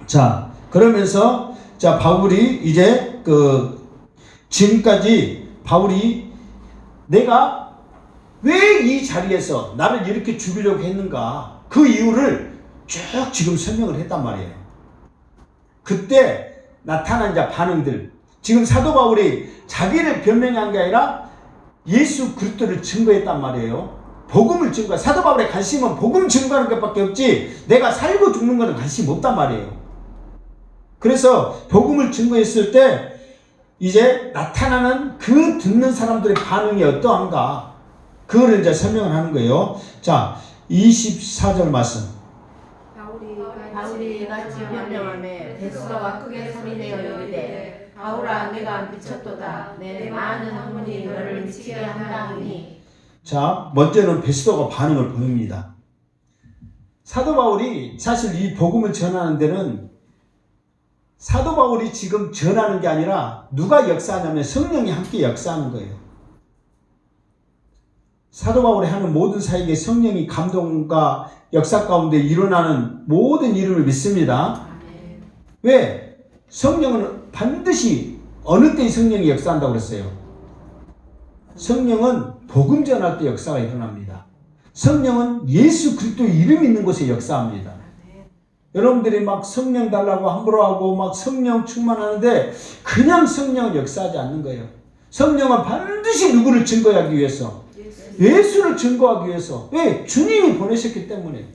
자, 그러면서 자, 바울이 이제 지금까지 바울이 내가 왜 이 자리에서 나를 이렇게 죽이려고 했는가? 그 이유를 쭉 지금 설명을 했단 말이에요. 그때 나타난 자 반응들. 지금 사도 바울이 자기를 변명한 게 아니라 예수 그리스도를 증거했단 말이에요. 복음을 증거. 사도 바울의 관심은 복음 증거하는 것밖에 없지 내가 살고 죽는 것은 관심 없단 말이에요. 그래서 복음을 증거했을 때 이제 나타나는 그 듣는 사람들의 반응이 어떠한가? 그거를 이제 설명을 하는 거예요. 자, 24절 말씀. 바울이 이같이 변명하며 베스도가 크게 소리내어 이르되 바울아 내가 미쳤도다. 내 많은 학문이 너를 미치게 한다하니. 자, 먼저는 베스도가 반응을 보입니다. 사도 바울이 사실 이 복음을 전하는 데는 사도 바울이 지금 전하는 게 아니라 누가 역사하냐면 성령이 함께 역사하는 거예요. 사도 바울이 하는 모든 사역에 성령이 감동과 역사 가운데 일어나는 모든 일을 믿습니다. 왜? 성령은 반드시 어느 때 성령이 역사한다고 그랬어요? 성령은 복음 전할 때 역사가 일어납니다. 성령은 예수 그리스도의 이름 있는 곳에 역사합니다. 여러분들이 막 성령 달라고 함부로 하고 막 성령 충만하는데 그냥 성령은 역사하지 않는 거예요. 성령은 반드시 누구를 증거하기 위해서 예수를 증거하기 위해서. 왜? 주님이 보내셨기 때문에.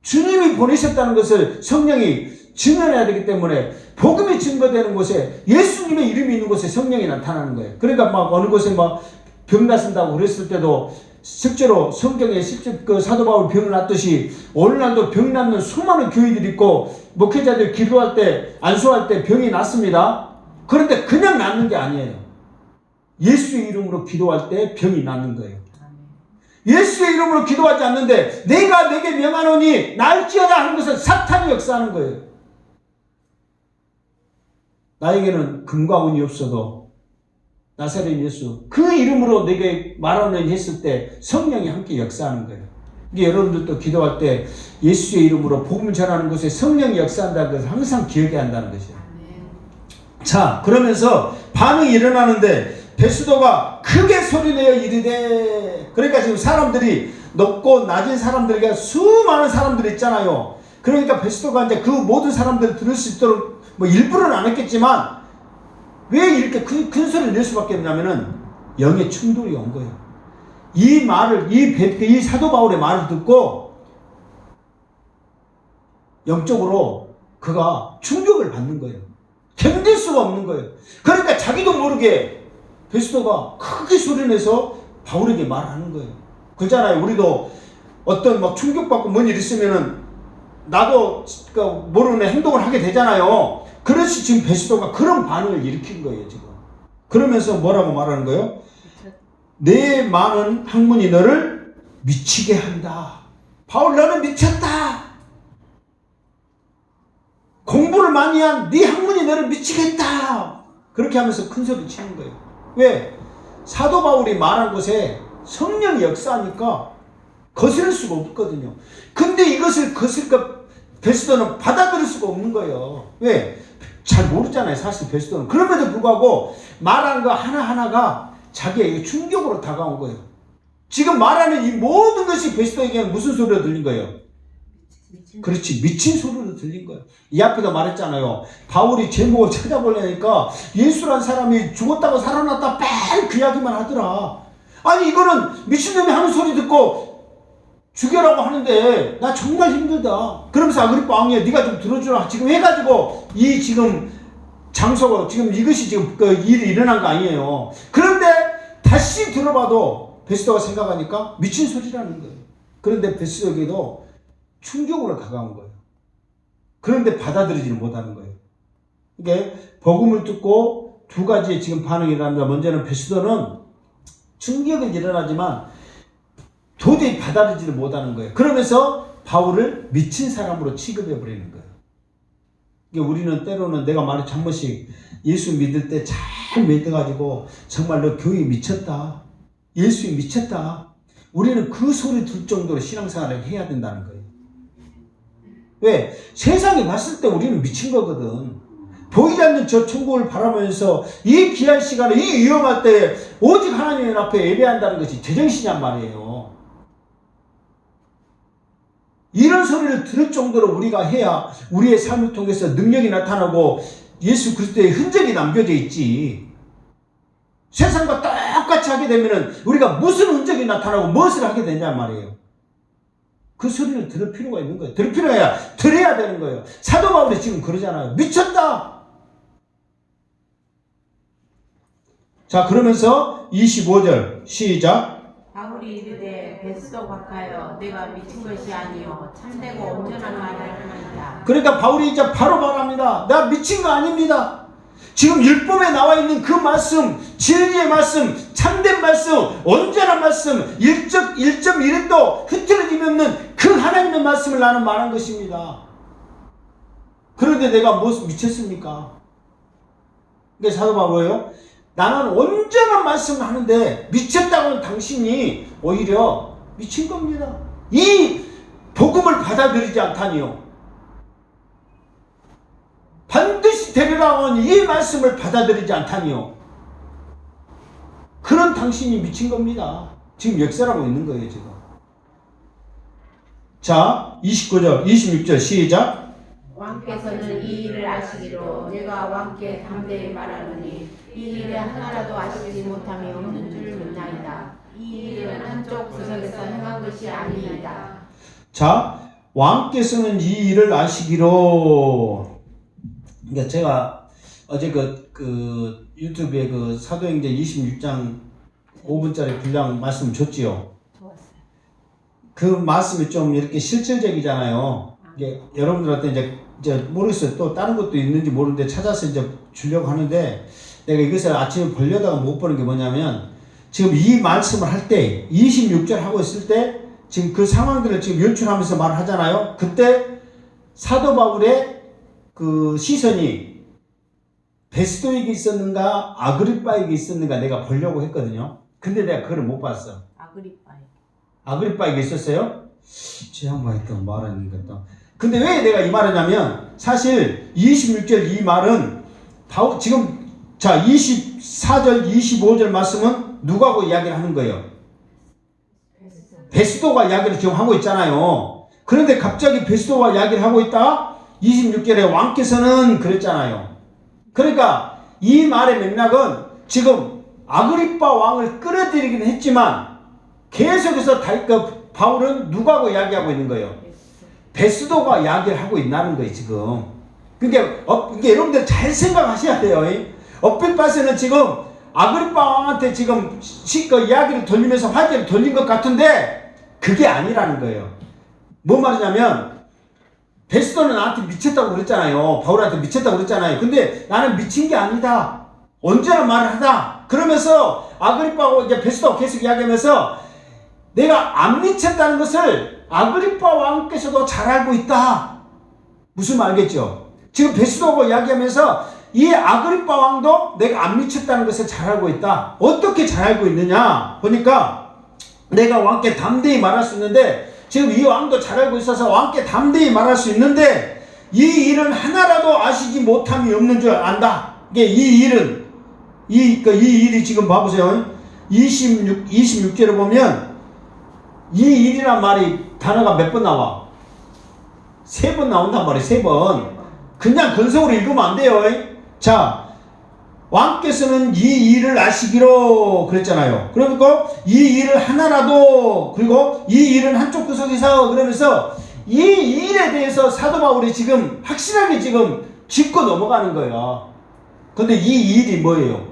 주님이 보내셨다는 것을 성령이 증언해야 되기 때문에 복음이 증거되는 곳에 예수님의 이름이 있는 곳에 성령이 나타나는 거예요. 그러니까 막 어느 곳에 막 병 났습니다고 그랬을 때도 실제로 성경에 실제 그 사도 바울 병을 났듯이 오늘날도 병 낫는 수많은 교회들이 있고 목회자들 기도할 때 안수할 때 병이 낫습니다. 그런데 그냥 낫는 게 아니에요. 예수의 이름으로 기도할 때 병이 낫는 거예요. 예수의 이름으로 기도하지 않는데 내가 내게 명하노니 나을지어다 하는 것은 사탄이 역사하는 거예요. 나에게는 금과 은이 없어도 나사렛 예수 그 이름으로 내게 말하노니 했을 때 성령이 함께 역사하는 거예요. 이게 여러분들도 기도할 때 예수의 이름으로 복음을 전하는 곳에 성령이 역사한다는 것을 항상 기억해야 한다는 것이에요. 자, 그러면서 반응이 일어나는데 베스도가 크게 소리내어 이르되. 그러니까 지금 사람들이 높고 낮은 사람들에게 수많은 사람들이 있잖아요. 그러니까 베스도가 이제 그 모든 사람들을 들을 수 있도록 뭐 일부러는 안 했겠지만 왜 이렇게 큰 소리를 낼 수밖에 없냐면은 영의 충돌이 온 거예요. 이 말을 이 사도 바울의 말을 듣고 영적으로 그가 충격을 받는 거예요. 견딜 수가 없는 거예요. 그러니까 자기도 모르게 베스도가 크게 소리내서 바울에게 말하는 거예요. 그렇잖아요. 우리도 어떤 막 충격받고 뭔 일 있으면은 나도 모르는 행동을 하게 되잖아요. 그래서 지금 베스도가 그런 반응을 일으킨 거예요, 지금. 그러면서 뭐라고 말하는 거예요? 내 많은 학문이 너를 미치게 한다. 바울 너는 미쳤다. 공부를 많이 한 네 학문이 너를 미치겠다. 그렇게 하면서 큰 소리 치는 거예요. 왜? 사도 바울이 말한 곳에 성령이 역사하니까 거스를 수가 없거든요. 근데 이것을 베스도는 받아들일 수가 없는 거예요. 왜? 잘 모르잖아요, 사실 베스도는. 그럼에도 불구하고 말하는 거 하나하나가 자기에게 충격으로 다가온 거예요. 지금 말하는 이 모든 것이 베스도에게는 무슨 소리로 들린 거예요? 그렇지, 미친 소리로 들린 거예요. 이 앞에도 말했잖아요. 바울이 제목을 찾아보려니까 예수란 사람이 죽었다고 살아났다 매일 그 이야기만 하더라. 아니 이거는 미친놈이 하는 소리 듣고 죽여라고 하는데 나 정말 힘들다. 그러면서 아그리빠 왕이야, 네가 좀 들어주라. 지금 해가지고 이 지금 장소가 지금 이것이 지금 그 일이 일어난 거 아니에요. 그런데 다시 들어봐도 베스도가 생각하니까 미친 소리라는 거예요. 그런데 베스도에게도 충격으로 다가온 거예요. 그런데 받아들이지는 못하는 거예요. 이게 복음을 듣고 두 가지의 지금 반응이 일어납니다. 먼저는 베스도는 충격은 일어나지만 도저히 받아들이지를 못하는 거예요. 그러면서 바울을 미친 사람으로 취급해 버리는 거예요. 이게 우리는 때로는 내가 말을 한 번씩 예수 믿을 때 잘 믿어가지고 정말 너 교회 미쳤다, 예수에 미쳤다, 우리는 그 소리 들 정도로 신앙생활을 해야 된다는 거예요. 왜? 세상에 봤을 때 우리는 미친 거거든. 보이지 않는 저 천국을 바라보면서 이 귀한 시간에 이 위험할 때 오직 하나님 앞에 예배한다는 것이 제정신이란 말이에요. 이런 소리를 들을 정도로 우리가 해야 우리의 삶을 통해서 능력이 나타나고 예수 그리스도의 흔적이 남겨져 있지. 세상과 똑같이 하게 되면 우리가 무슨 흔적이 나타나고 무엇을 하게 되냐 말이에요. 그 소리를 들을 필요가 있는 거예요. 들을 필요가 아니라 들어야 되는 거예요. 사도 바울이 지금 그러잖아요. 미쳤다. 자, 그러면서 25절 시작. 바울이 이르되 베스도 박하여 내가 미친 것이 아니요 참되고 온전한 말을 하나이다. 그러니까 바울이 이제 바로 말합니다. 나 미친 거 아닙니다. 지금 율법에 나와 있는 그 말씀, 진리의 말씀, 참된 말씀, 온전한 말씀, 1.1도 흐트러짐이 없는 그 하나님의 말씀을 나는 말한 것입니다. 그런데 내가 무엇 미쳤습니까? 그게 사도 바울이에요. 나는 온전한 말씀을 하는데 미쳤다고 하는 당신이 오히려 미친 겁니다. 이 복음을 받아들이지 않다니요. 반드시 되리라고 하는 이 말씀을 받아들이지 않다니요. 그런 당신이 미친 겁니다. 지금 역설하고 있는 거예요, 지금. 자, 29절, 26절 시작. 왕께서는 이 일을 아시기로 내가 왕께 담대히 말하노니 이 일에 하나라도 아시지 못함이 없는 줄 믿나이다. 이 일은 한쪽 구석에서 행한 것이 아니이다. 자, 왕께서는 이 일을 아시기로. 그러니까 제가 어제 그 유튜브에 그 사도행전 26장 5분짜리 분량 말씀 줬지요. 좋았어요. 그 말씀이 좀 이렇게 실질적이잖아요. 이게 여러분들한테 이제 모르겠어요. 또 다른 것도 있는지 모르는데 찾아서 이제 주려고 하는데 내가 이것을 아침에 보려다가 못 보는 게 뭐냐면 지금 이 말씀을 할 때 26절 하고 있을 때 지금 그 상황들을 지금 연출하면서 말을 하잖아요. 그때 사도 바울의 그 시선이 베스도에게 있었는가 아그리빠에게 있었는가 내가 보려고 했거든요. 근데 내가 그걸 못 봤어. 아그리빠에게 있었어요? 제 양반이 또 말하는 것도. 근데 왜 내가 이 말을 하냐면 사실 26절 이 말은 지금 자 24절 25절 말씀은 누구하고 이야기를 하는 거예요? 베스도가 이야기를 지금 하고 있잖아요. 그런데 갑자기 베스도가 이야기를 하고 있다? 26절에 왕께서는 그랬잖아요. 그러니까 이 말의 맥락은 지금 아그리빠 왕을 끌어들이긴 했지만 계속해서 바울은 누구하고 이야기하고 있는 거예요? 베스도가 이야기를 하고 있다는 거예요, 지금. 그러니까 이게 여러분들 잘 생각하셔야 돼요. 얼핏 봐서는 지금 아그리빠 왕한테 지금 그 이야기를 돌리면서 화제를 돌린 것 같은데 그게 아니라는 거예요. 뭔 말이냐면 베스도는 나한테 미쳤다고 그랬잖아요. 바울한테 미쳤다고 그랬잖아요. 근데 나는 미친 게 아니다. 온전한 말을 하다. 그러면서 아그리빠하고 이제 베스도가 계속 이야기하면서 내가 안 미쳤다는 것을 아그리빠 왕께서도 잘 알고 있다. 무슨 말 알겠죠? 지금 베스도하고 이야기하면서 이 아그리빠 왕도 내가 안 미쳤다는 것을 잘 알고 있다. 어떻게 잘 알고 있느냐? 보니까 내가 왕께 담대히 말할 수 있는데 지금 이 왕도 잘 알고 있어서 왕께 담대히 말할 수 있는데 이 일은 하나라도 아시지 못함이 없는 줄 안다. 이게 이 일은 이 일이 지금 봐보세요. 26절에 보면 이 일이란 말이 단어가 몇 번 나와? 3번 나온단 말이에요. 3번. 그냥 근성으로 읽으면 안 돼요. 자, 왕께서는 이 일을 아시기로 그랬잖아요. 그러니까 이 일을 하나라도, 그리고 이 일은 한쪽 구석에서, 그러면서 이 일에 대해서 사도 바울이 지금 확실하게 지금 짚고 넘어가는 거예요. 근데 이 일이 뭐예요?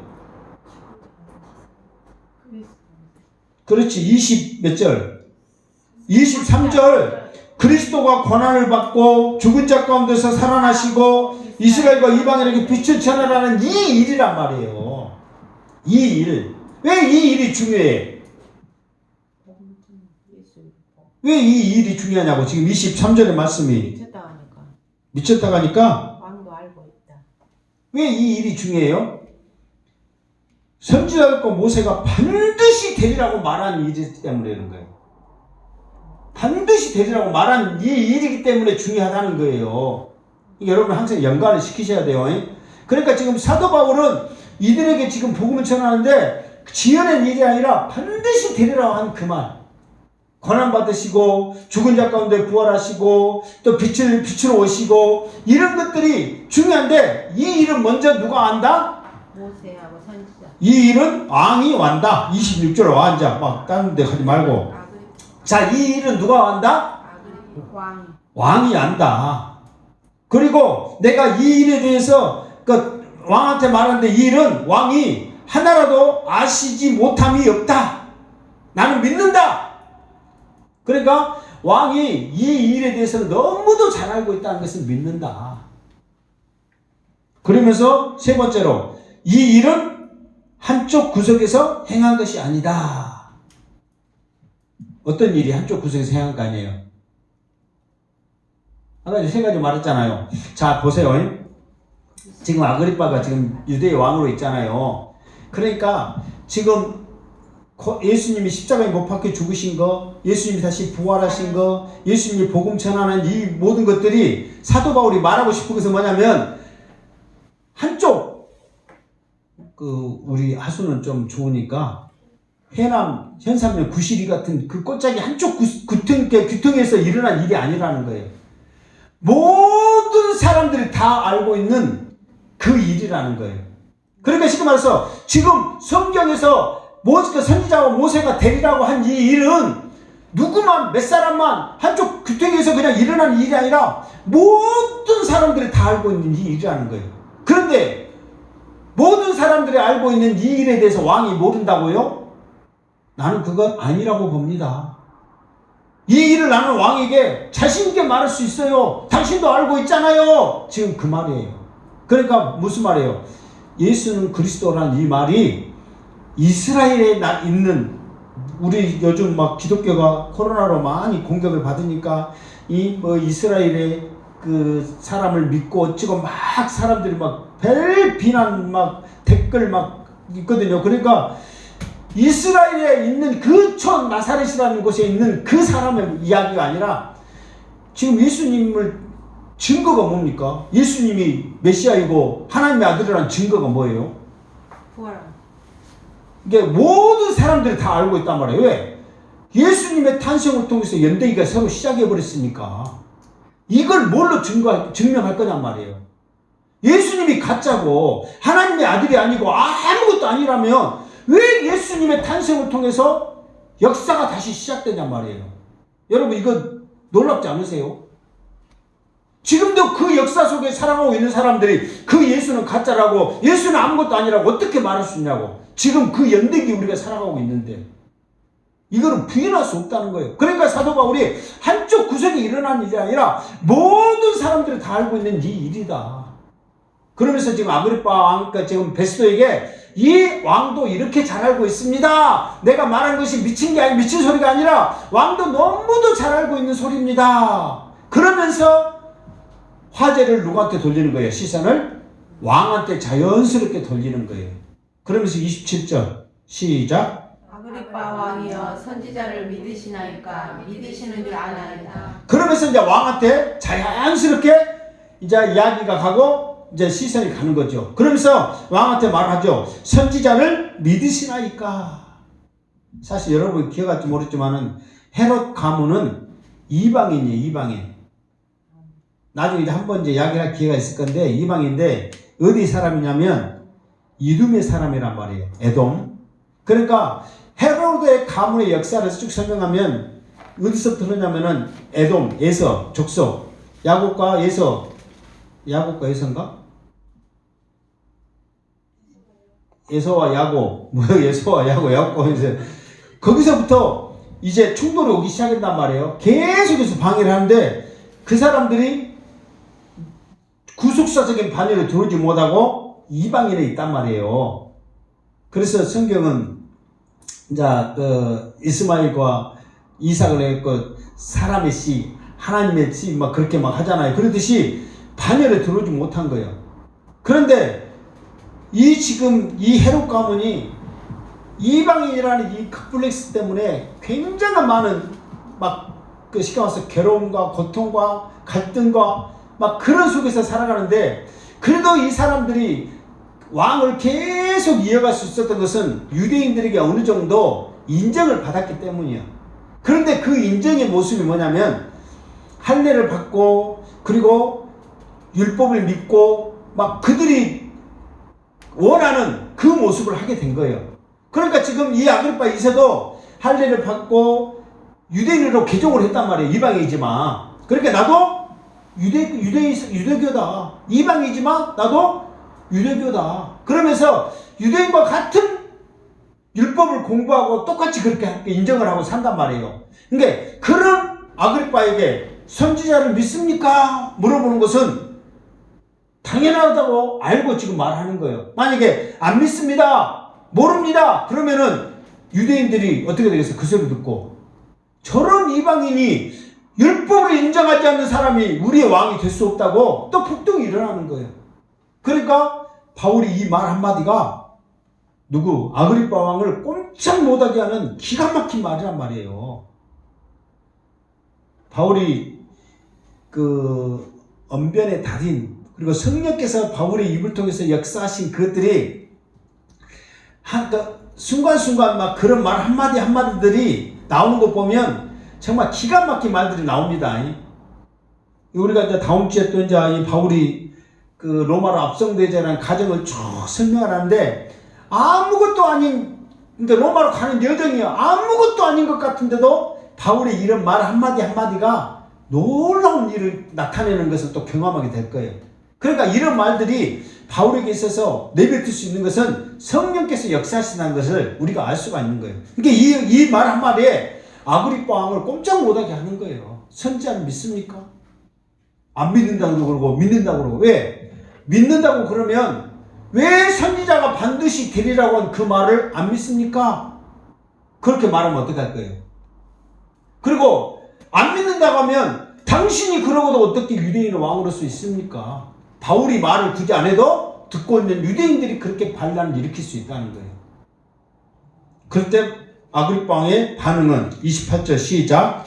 그렇지. 20 몇 절? 23절. 그리스도가 고난을 받고 죽은 자 가운데서 살아나시고 이스라엘과 이방인에게 빛을 전하라는 이 일이란 말이에요. 이 일. 왜 이 일이 중요해? 왜 이 일이 중요하냐고. 지금 23절의 말씀이 미쳤다고 하니까 왕도 알고 있다. 왜 이 일이 중요해요? 선지자들과 모세가 반드시 되리라고 말한 일 때문에 그런 거예요. 반드시 되리라고 말한 이 일이기 때문에 중요하다는 거예요. 여러분 항상 연관을 시키셔야 돼요. 그러니까 지금 사도 바울은 이들에게 지금 복음을 전하는데 지어낸 일이 아니라 반드시 되리라고 한 그 말. 고난받으시고 죽은 자 가운데 부활하시고 또 빛으로 오시고 이런 것들이 중요한데 이 일은 먼저 누가 안다? 모세하고 선지자. 이 일은 왕이 완다. 26절 완자 막 다른 데 가지 말고. 자, 이 일은 누가 안다? 왕이 안다. 그리고 내가 이 일에 대해서 그 왕한테 말하는데 이 일은 왕이 하나라도 아시지 못함이 없다. 나는 믿는다. 그러니까 왕이 이 일에 대해서는 너무도 잘 알고 있다는 것을 믿는다. 그러면서 세 번째로 이 일은 한쪽 구석에서 행한 것이 아니다. 어떤 일이 한쪽 구석에서 행한 거 아니에요? 아까 3가지 말했잖아요. 자, 보세요. 지금 아그리빠가 지금 유대의 왕으로 있잖아요. 그러니까 지금 예수님이 십자가에 못 박혀 죽으신 거, 예수님이 다시 부활하신 거, 예수님이 복음 전하는 이 모든 것들이 사도 바울이 말하고 싶은 것은 뭐냐면 한쪽 우리 하수는 좀 좋으니까 해남 현삼면 구시리 같은 그 꽃짝이 한쪽 귀퉁에서 일어난 일이 아니라는 거예요. 모든 사람들이 다 알고 있는 그 일이라는 거예요. 그러니까 쉽게 말해서 지금 성경에서 선지자와 모세가 되리라고 한 이 일은 누구만 몇 사람만 한쪽 귀퉁이에서 그냥 일어난 일이 아니라 모든 사람들이 다 알고 있는 이 일이라는 거예요. 그런데 모든 사람들이 알고 있는 이 일에 대해서 왕이 모른다고요? 나는 그건 아니라고 봅니다. 이 일을 나는 왕에게 자신있게 말할 수 있어요. 당신도 알고 있잖아요. 지금 그 말이에요. 그러니까 무슨 말이에요? 예수는 그리스도라는 이 말이 이스라엘에 있는 우리 요즘 막 기독교가 코로나로 많이 공격을 받으니까 이스라엘의 그 사람을 믿고 어찌고 막 사람들이 막 별 비난 막 댓글 막 있거든요. 그러니까 이스라엘에 있는 그 촌 나사렛이라는 곳에 있는 그 사람의 이야기가 아니라 지금 예수님을 증거가 뭡니까? 예수님이 메시아이고 하나님의 아들이라는 증거가 뭐예요? 부활. 이게 모든 사람들이 다 알고 있단 말이에요. 왜? 예수님의 탄생을 통해서 연대기가 새로 시작해버렸으니까 이걸 뭘로 증명할 거냔 말이에요. 예수님이 가짜고 하나님의 아들이 아니고 아무것도 아니라면 왜 예수님의 탄생을 통해서 역사가 다시 시작되냔 말이에요. 여러분 이거 놀랍지 않으세요? 지금도 그 역사 속에 살아가고 있는 사람들이 그 예수는 가짜라고 예수는 아무것도 아니라고 어떻게 말할 수 있냐고. 지금 그 연대기 우리가 살아가고 있는데 이거는 부인할 수 없다는 거예요. 그러니까 사도 바울이 한쪽 구석에 일어난 일이 아니라 모든 사람들이 다 알고 있는 이 일이다. 그러면서 지금 아그리빠 왕과 지금 베스도에게 이 왕도 이렇게 잘 알고 있습니다. 내가 말한 것이 미친 소리가 아니라 왕도 너무도 잘 알고 있는 소리입니다. 그러면서 화제를 누구한테 돌리는 거예요? 시선을 왕한테 자연스럽게 돌리는 거예요. 그러면서 27절 시작. 아그리빠 아그리빠 왕이여 선지자를 믿으시나이까? 믿으시는 줄 아나이다. 그러면서 이제 왕한테 자연스럽게 이제 이야기가 가고 이제 시선이 가는 거죠. 그러면서 왕한테 말하죠. 선지자를 믿으시나이까? 사실 여러분 기억할지 모르지만은 헤롯 가문은 이방인이에요. 이방인. 나중에 이제 한번 이제 이야기할 기회가 있을 건데 이방인데 어디 사람이냐면 이둠의 사람이란 말이에요. 에돔. 그러니까 헤롯의 가문의 역사를 쭉 설명하면 어디서부터 그러냐면은 에돔, 에서, 족속, 야곱과 에서, 야곱과 에서인가? 에서와 야곱, 에서와 야곱, 야곱과 에서 거기서부터 이제 충돌이 오기 시작한단 말이에요. 계속해서 방해를 하는데 그 사람들이 구속사적인 반열에 들어오지 못하고 이방인에 있단 말이에요. 그래서 성경은 이제 그 이스마엘과 이삭을 했고 사람의 씨, 하나님의 씨 막 그렇게 막 하잖아요. 그러듯이 반열에 들어오지 못한 거예요. 그런데 이 지금 이 헤롯 가문이 이방인이라는 이 컴플렉스 때문에 굉장한 많은 막 그 쉽게 말해서 괴로움과 고통과 갈등과 막 그런 속에서 살아가는데 그래도 이 사람들이 왕을 계속 이어갈 수 있었던 것은 유대인들에게 어느 정도 인정을 받았기 때문이에요. 그런데 그 인정의 모습이 뭐냐면 할례를 받고 그리고 율법을 믿고 막 그들이 원하는 그 모습을 하게 된 거예요. 그러니까 지금 이 아그리파 2세도 할례를 받고 유대인으로 개종을 했단 말이에요. 이방이지만. 그러니까 나도 유대교다. 이방이지만 나도 유대교다. 그러면서 유대인과 같은 율법을 공부하고 똑같이 그렇게 인정을 하고 산단 말이에요. 그러니까 그런 아그리파에게 선지자를 믿습니까? 물어보는 것은 당연하다고 알고 지금 말하는 거예요. 만약에 안 믿습니다. 모릅니다. 그러면은 유대인들이 어떻게 되겠어요? 그 소리 듣고 저런 이방인이 율법을 인정하지 않는 사람이 우리의 왕이 될 수 없다고 또 폭동이 일어나는 거예요. 그러니까 바울이 이 말 한마디가 누구? 아그리파 왕을 꼼짝 못하게 하는 기가 막힌 말이란 말이에요. 바울이 그 언변의 달인 그리고 성령께서 바울의 입을 통해서 역사하신 그것들이 순간순간 막 그런 말 한마디 한마디들이 나오는 거 보면 정말 기가 막힌 말들이 나옵니다. 우리가 이제 다음 주에 또 이제 이 바울이 그 로마로 압송되자라는 가정을 쭉 설명을 하는데 아무것도 아닌 그러니까 로마로 가는 여정이 아무것도 아닌 것 같은데도 바울의 이런 말 한마디 한마디가 놀라운 일을 나타내는 것을 또 경험하게 될 거예요. 그러니까 이런 말들이 바울에게 있어서 내뱉을 수 있는 것은 성령께서 역사하신다는 것을 우리가 알 수가 있는 거예요. 그러니까 이 말 한마디에 아그리파 왕을 꼼짝 못하게 하는 거예요. 선지자를 믿습니까? 안 믿는다고 그러고 믿는다고 그러고 왜? 믿는다고 그러면 왜 선지자가 반드시 되리라고 한 그 말을 안 믿습니까? 그렇게 말하면 어떡할 거예요? 그리고 안 믿는다고 하면 당신이 그러고도 어떻게 유대인의 왕으로 수 있습니까? 바울이 말을 굳이 안 해도 듣고 있는 유대인들이 그렇게 반란을 일으킬 수 있다는 거예요. 그럴 때 아그리파 왕의 반응은 28절 시작.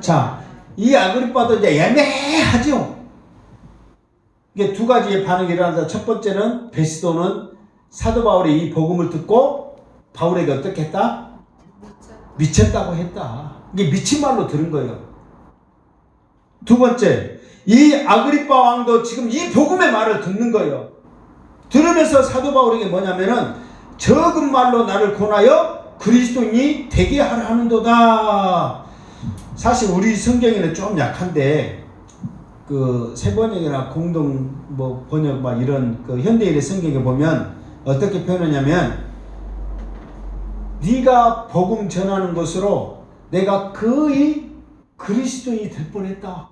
자, 이 아그리파도 이제 애매하죠. 이게 두 가지의 반응이 일어난다. 첫 번째는 베시도는 사도 바울의 이 복음을 듣고 바울에게 어떻게 했다? 미쳤다고 했다. 이게 미친 말로 들은 거예요. 두 번째, 이 아그리파 왕도 지금 이 복음의 말을 듣는 거예요. 들으면서 사도 바울에게 뭐냐면은 적은 말로 나를 권하여 그리스도인이 되게 하라 하는도다. 사실 우리 성경에는 좀 약한데 그 세번역이나 공동 뭐 번역 막 이런 그 현대인의 성경에 보면 어떻게 표현하냐면 네가 복음 전하는 것으로 내가 거의 그리스도인이 될 뻔했다.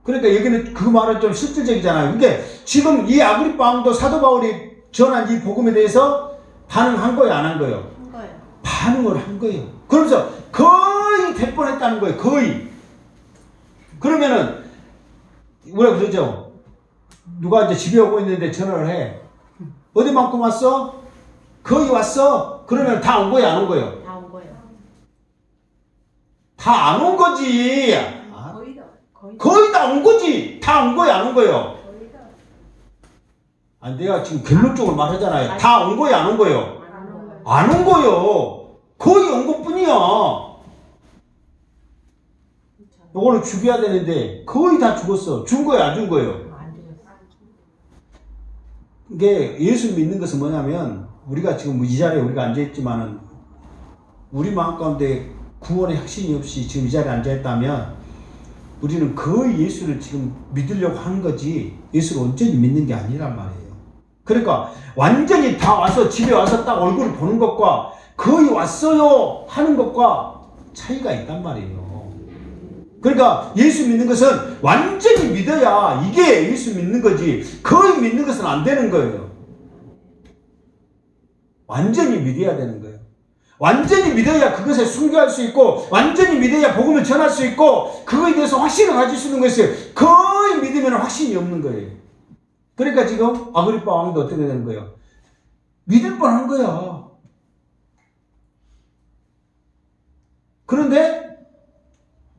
그러니까 여기는 그 말은 좀 실질적이잖아요. 그러니까 지금 이 아그리파 왕도 사도 바울이 전한 이 복음에 대해서 반응한 거예요, 안 한 거예요? 한 거예요. 반응을 한 거예요. 그러면서 거의 될 뻔했다는 거예요. 거의. 그러면은 우리가 그러죠. 누가 이제 집에 오고 있는데 전화를 해. 어디만큼 왔어? 거의 왔어? 그러면 다 온 거야, 안 온 거예요? 다 온 거예요. 다 안 온 거지. 거의 다 온 거지. 다 온 거야, 안 온 거예요? 아니, 내가 지금 결론적으로 말하잖아요. 다 온 거야, 안 온 거예요? 안 온 거예요. 거의 온 것뿐이야. 요거를 죽여야 되는데 거의 다 죽었어. 준 거야, 안 준 거예요? 이게 예수 믿는 것은 뭐냐면 우리가 지금 이 자리에 우리가 앉아있지만은 우리 마음 가운데 구원의 확신이 없이 지금 이 자리에 앉아있다면 우리는 거의 예수를 지금 믿으려고 하는 거지 예수를 온전히 믿는 게 아니란 말이에요. 그러니까 완전히 다 와서 집에 와서 딱 얼굴을 보는 것과 거의 왔어요 하는 것과 차이가 있단 말이에요. 그러니까 예수 믿는 것은 완전히 믿어야 이게 예수 믿는 거지 거의 믿는 것은 안 되는 거예요. 완전히 믿어야 되는 거예요. 완전히 믿어야 그것에 순교할 수 있고 완전히 믿어야 복음을 전할 수 있고 그거에 대해서 확신을 가질 수 있는 것이에요. 거의 믿으면 확신이 없는 거예요. 그러니까 지금 아그리파 왕도 어떻게 되는 거예요? 믿을 뻔한 거야. 그런데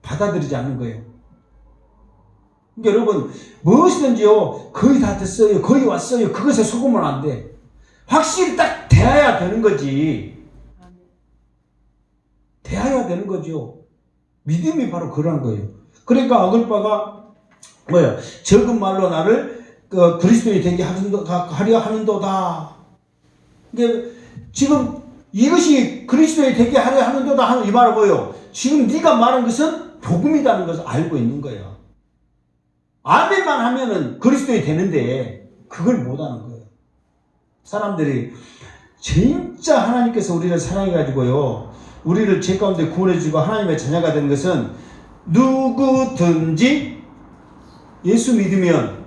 받아들이지 않는 거예요. 그러니까 여러분 무엇이든지요 거의 다 됐어요 거의 왔어요 그것에 속으면 안 돼. 확실히 딱 대해야 되는 거지. 대해야 되는 거죠. 믿음이 바로 그런 거예요. 그러니까 아글바가 뭐예요? 적은 말로 나를 그리스도인이 되게 하려 하는도다. 이게 지금 이것이 그리스도인이 되게 하려 하는도다 하는 이 말은 뭐예요? 지금 네가 말한 것은 복음이라는 것을 알고 있는 거예요. 아멘만 하면은 그리스도인이 되는데 그걸 못하는 거예요. 사람들이 진짜 하나님께서 우리를 사랑해가지고요 우리를 죄 가운데 구원해주고 하나님의 자녀가 되는 것은 누구든지 예수 믿으면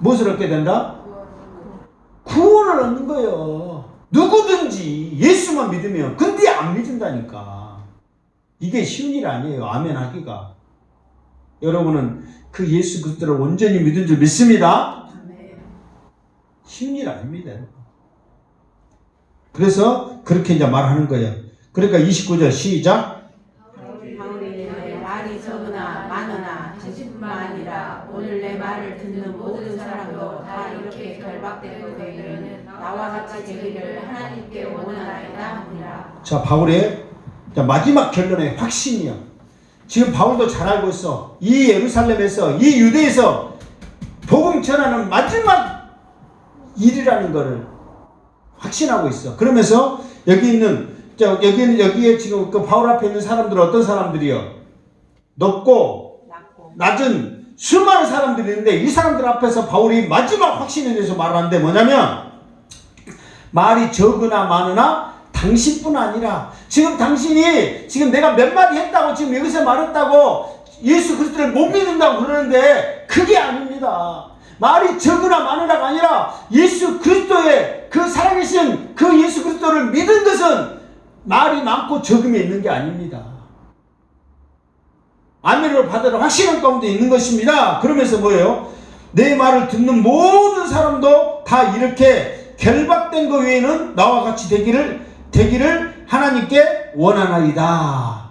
무엇을 얻게 된다? 구원을 얻는 거예요. 누구든지 예수만 믿으면. 근데 안 믿는다니까. 이게 쉬운 일 아니에요. 아멘 하기가. 여러분은 그 예수 그리스도를 온전히 믿은 줄 믿습니다. 쉬운 일 아닙니다. 그래서 그렇게 이제 말하는 거예요. 그러니까 29절 시작. 바울이 말이 적으나 많으나 지식뿐만 아니라 오늘 내 말을 듣는 모든 사람도 다 이렇게 결박된 그에게는 나와 같이 되기를 하나님께 원하나이다 하니라. 자, 바울의 마지막 결론의 확신이야. 지금 바울도 잘 알고 있어. 이 예루살렘에서 이 유대에서 복음 전하는 마지막 일이라는 것을 확신하고 있어. 그러면서 여기에 지금 그 바울 앞에 있는 사람들은 어떤 사람들이요? 높고 낮은 수많은 사람들이 있는데 이 사람들 앞에서 바울이 마지막 확신에 대해서 말하는데 뭐냐면 말이 적으나 많으나 당신뿐 아니라 지금 당신이 지금 내가 몇 마디 했다고 지금 여기서 말했다고 예수 그리스도를 못 믿는다고 그러는데 그게 아닙니다. 말이 적으나 많으나가 아니라 예수 그리스도의 그 살아계신 그 예수 그리스도를 믿은 것은 말이 많고 적음이 있는 게 아닙니다. 아멘을 받으러 확신한 가운데 있는 것입니다. 그러면서 뭐예요? 내 말을 듣는 모든 사람도 다 이렇게 결박된 것 외에는 나와 같이 되기를 하나님께 원하나이다.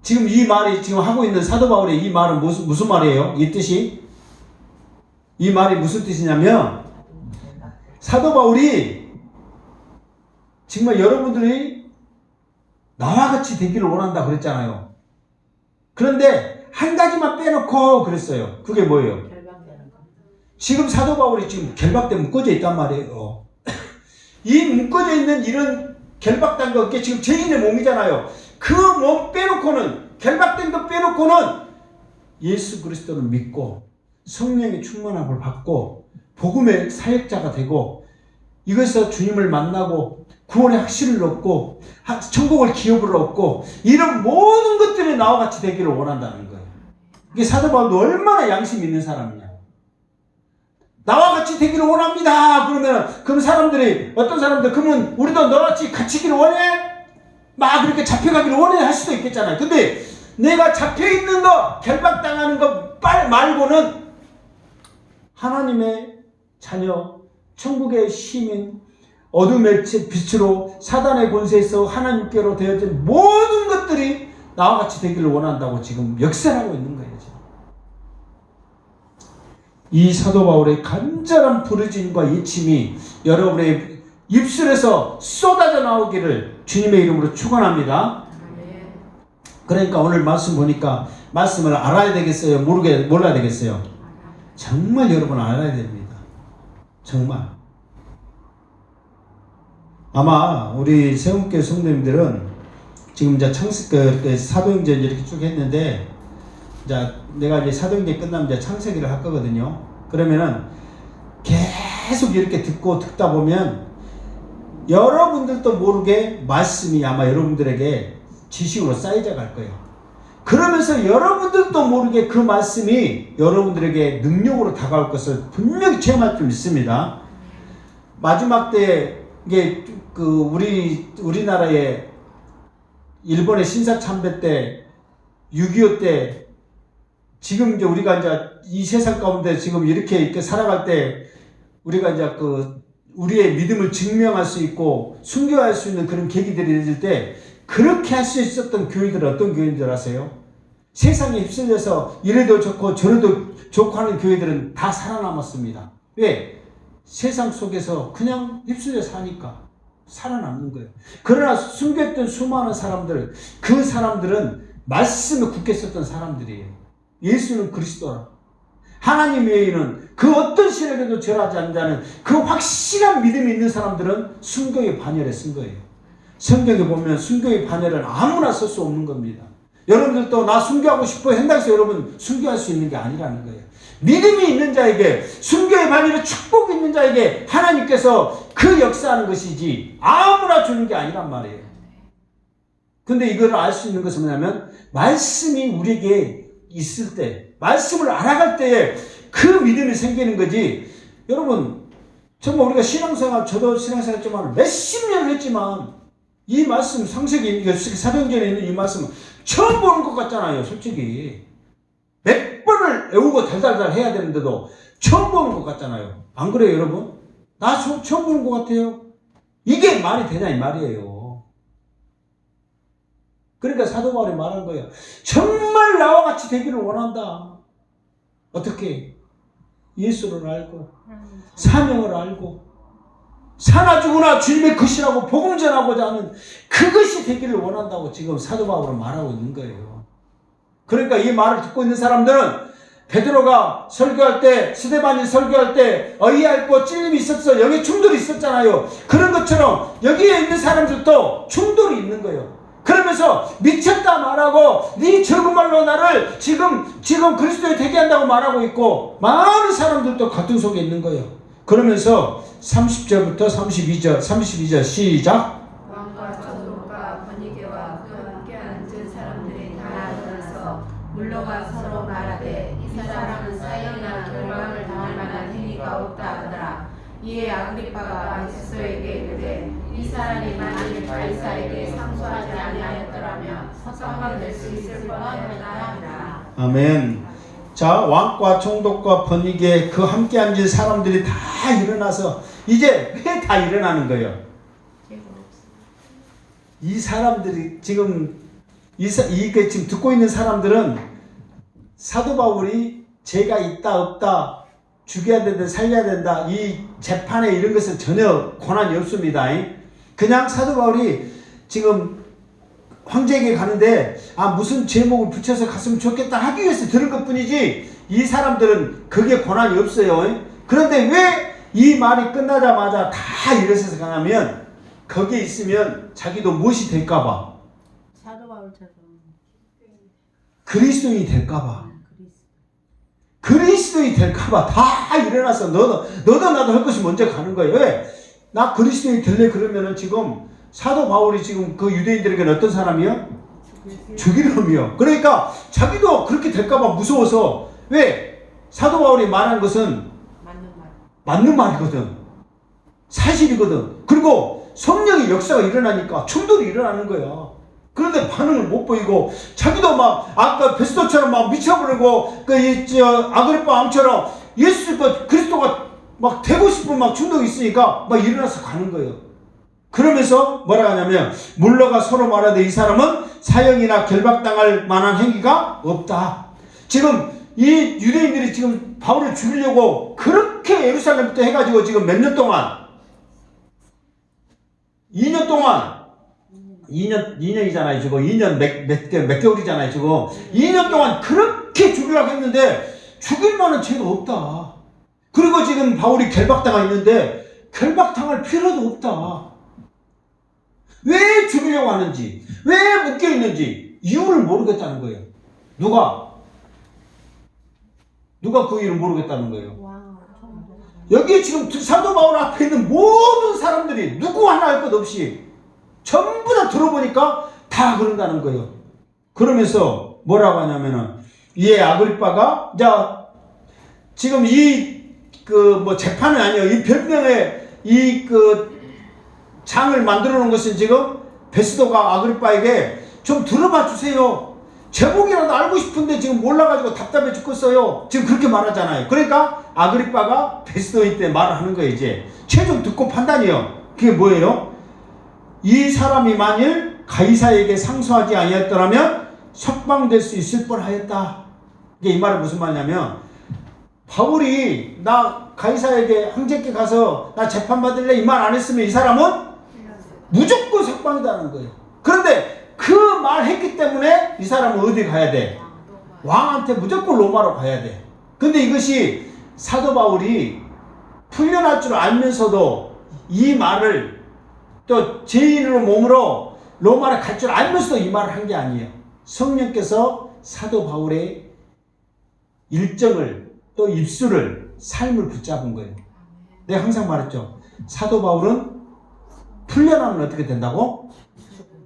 지금 이 말이 지금 하고 있는 사도 바울의 이 말은 무슨 말이에요? 이 뜻이? 이 말이 무슨 뜻이냐면 사도 바울이 정말 여러분들이 나와 같이 되기를 원한다 그랬잖아요. 그런데 한 가지만 빼놓고 그랬어요. 그게 뭐예요? 지금 사도 바울이 지금 결박돼 묶어져 있단 말이에요. 이 묶어져 있는 이런 결박된 거 지금 죄인의 몸이잖아요. 그 몸 빼놓고는 결박된 거 빼놓고는 예수 그리스도를 믿고 성령의 충만함을 받고 복음의 사역자가 되고 이것에서 주님을 만나고 구원의 확신을 얻고 천국을 기업을 얻고 이런 모든 것들이 나와 같이 되기를 원한다는 거예요. 이게 사도 바울도 얼마나 양심 있는 사람이냐. 나와 같이 되기를 원합니다. 그럼 사람들이 어떤 사람들 그러면 우리도 너같이 갇히기를 원해? 막 그렇게 잡혀가기를 원해 할 수도 있겠잖아요. 근데 내가 잡혀있는 거 결박당하는 거 말고는 하나님의 자녀, 천국의 시민, 어둠의 빛으로 사단의 권세에서 하나님께로 되어진 모든 것들이 나와 같이 되기를 원한다고 지금 역설하고 있는 거예요. 지금. 이 사도 바울의 간절한 부르짖음과 예침이 여러분의 입술에서 쏟아져 나오기를 주님의 이름으로 축원합니다. 그러니까 오늘 말씀 보니까 말씀을 알아야 되겠어요? 몰라야 되겠어요? 정말 여러분 알아야 됩니다. 정말. 아마 우리 세움교회 성도님들은 지금 이제 사도행전 이렇게 쭉 했는데, 이제 내가 이제 사도행전 끝나면 이제 창세기를 할 거거든요. 그러면은 계속 이렇게 듣다 보면 여러분들도 모르게 말씀이 아마 여러분들에게 지식으로 쌓여져 갈 거예요. 그러면서 여러분들도 모르게 그 말씀이 여러분들에게 능력으로 다가올 것을 분명히 체험할 줄 믿습니다. 마지막 때 이게 우리나라의 일본의 신사참배 때 6.25 때 지금 이제 우리가 이제 이 세상 가운데 지금 이렇게 살아갈 때 우리가 이제 우리의 믿음을 증명할 수 있고 순교할 수 있는 그런 계기들이 있을 때 그렇게 할 수 있었던 교회들은 어떤 교회인지 아세요? 세상에 휩쓸려서 이래도 좋고 저래도 좋고 하는 교회들은 다 살아남았습니다. 왜? 세상 속에서 그냥 휩쓸려 사니까 살아남는 거예요. 그러나 숨겼던 수많은 사람들, 그 사람들은 말씀을 굳게 썼던 사람들이에요. 예수는 그리스도라. 하나님 외에는 그 어떤 시력에도 절하지 않는다는 그 확실한 믿음이 있는 사람들은 순교의 반열에 쓴 거예요. 성경에 보면 순교의 반열은 아무나 쓸 수 없는 겁니다. 여러분들도 나 순교하고 싶어 한다고 해서 여러분 순교할 수 있는 게 아니라는 거예요. 믿음이 있는 자에게, 순교의 반열에 축복이 있는 자에게 하나님께서 그 역사하는 것이지 아무나 주는 게 아니란 말이에요. 근데 이걸 알 수 있는 것은 뭐냐면 말씀이 우리에게 있을 때, 말씀을 알아갈 때에 그 믿음이 생기는 거지. 여러분 정말 우리가 신앙생활, 저도 신앙생활 했지만 몇십 년을 했지만 이 말씀, 사도행전에 있는 이 말씀은 처음 보는 것 같잖아요. 솔직히 몇 번을 외우고 달달달 해야 되는데도 처음 보는 것 같잖아요. 안 그래요 여러분? 나 처음 보는 것 같아요. 이게 말이 되냐 이 말이에요. 그러니까 사도 바울이 말한 거예요. 정말 나와 같이 되기를 원한다. 어떻게? 예수를 알고 사명을 알고 사나 죽으나 주님의 것이라고 복음 전하고자 하는 그것이 되기를 원한다고 지금 사도 바울은 말하고 있는 거예요. 그러니까 이 말을 듣고 있는 사람들은 베드로가 설교할 때, 스데반이 설교할 때 의아했고 찔림이 있었어. 여기 충돌이 있었잖아요. 그런 것처럼 여기에 있는 사람들도 충돌이 있는 거예요. 그러면서 미쳤다 말하고 네 적은 말로 나를 지금 그리스도에 되게 한다고 말하고 있고 많은 사람들도 같은 속에 있는 거예요. 그러면서 30절부터 32절 시작. 왕과 전도가 번이게와 그 함께 앉은 사람들이 다 일어나서 물러가 서로 말하되 이 사람은 사형이나 결박을 당할 만한 행위가 없다 하더라. 이에 아그리빠가 베스토에게 이르되 이 사람이 만일 가이사에게 상소하지 아니하였더라면 석방을 낼 수 있을 뻔하였다 하니라. 아멘. 자, 왕과 총독과 번이게 그 함께 앉은 사람들이 다 일어나서 이제 왜 다 일어나는 거예요? 이 사람들이 지금 이게 지금 듣고 있는 사람들은 사도 바울이 죄가 있다 없다, 죽여야 된다 살려야 된다 이 재판에 이런 것은 전혀 권한이 없습니다. 그냥 사도 바울이 지금 황제에게 가는데 무슨 제목을 붙여서 갔으면 좋겠다 하기 위해서 들은 것뿐이지 이 사람들은 그게 권한이 없어요. 그런데 왜 이 말이 끝나자마자 다 일어서서 가냐면 거기에 있으면 자기도 무엇이 될까봐, 사도 바울처럼 그리스도인이 될까봐, 그리스도인이 될까봐 다 일어나서 너도 나도 할 것이 먼저 가는 거예요. 왜? 나 그리스도인이 될래 그러면은 지금 사도 바울이 지금 그 유대인들에게는 어떤 사람이요? 죽일 놈이요. 그러니까 자기도 그렇게 될까봐 무서워서. 왜? 사도 바울이 말한 것은 맞는 말이거든. 사실이거든. 그리고 성령의 역사가 일어나니까 충돌이 일어나는 거야. 그런데 반응을 못 보이고 자기도 막 아까 베스토처럼 막 미쳐버리고 아그리빠 왕처럼 예수가 그리스도가 막 되고 싶은 막 충동이 있으니까 막 일어나서 가는 거예요. 그러면서 뭐라 하냐면 물러가 서로 말하되 이 사람은 사형이나 결박당할 만한 행위가 없다. 지금 이 유대인들이 지금 바울을 죽이려고 그렇게 예루살렘부터 해가지고 지금 몇 년 동안 2년 동안 2년이잖아요. 지금 2년 몇 개월이잖아요. 지금 2년 동안 그렇게 죽이려고 했는데 죽일 만한 죄가 없다. 그리고 지금 바울이 결박당하 있는데 결박당할 필요도 없다. 왜 죽이려고 하는지, 왜 묶여 있는지 이유를 모르겠다는 거예요. 누가 그 이유를 모르겠다는 거예요. 여기 지금 사도 바울 앞에 있는 모든 사람들이 누구 하나 할 것 없이 전부 다 들어보니까 다 그런다는 거예요. 그러면서 뭐라고 하냐면은 이에 아그리빠가 지금 재판은 아니에요. 이 변명의 장을 만들어 놓은 것은 지금 베스도가 아그리빠에게 좀 들어봐 주세요. 제목이라도 알고 싶은데 지금 몰라가지고 답답해 죽겠어요. 지금 그렇게 말하잖아요. 그러니까 아그리빠가 베스도한테 말을 하는 거예요. 이제 최종 듣고 판단이요. 그게 뭐예요? 이 사람이 만일 가이사에게 상소하지 아니했더라면 석방될 수 있을 뻔하였다. 이게 이 말은 무슨 말이냐면 바울이 나 가이사에게 황제께 가서 나 재판받을래 이 말 안 했으면 이 사람은 무조건 석방이라는 거예요. 그런데 그 말 했기 때문에 이 사람은 어디 가야 돼? 왕한테 무조건 로마로 가야 돼. 근데 이것이 사도 바울이 풀려날 줄 알면서도 이 말을 또 죄인으로 몸으로 로마를 갈 줄 알면서도 이 말을 한 게 아니에요. 성령께서 사도 바울의 일정을 또 입술을 삶을 붙잡은 거예요. 내가 항상 말했죠. 사도 바울은 풀려나면 어떻게 된다고?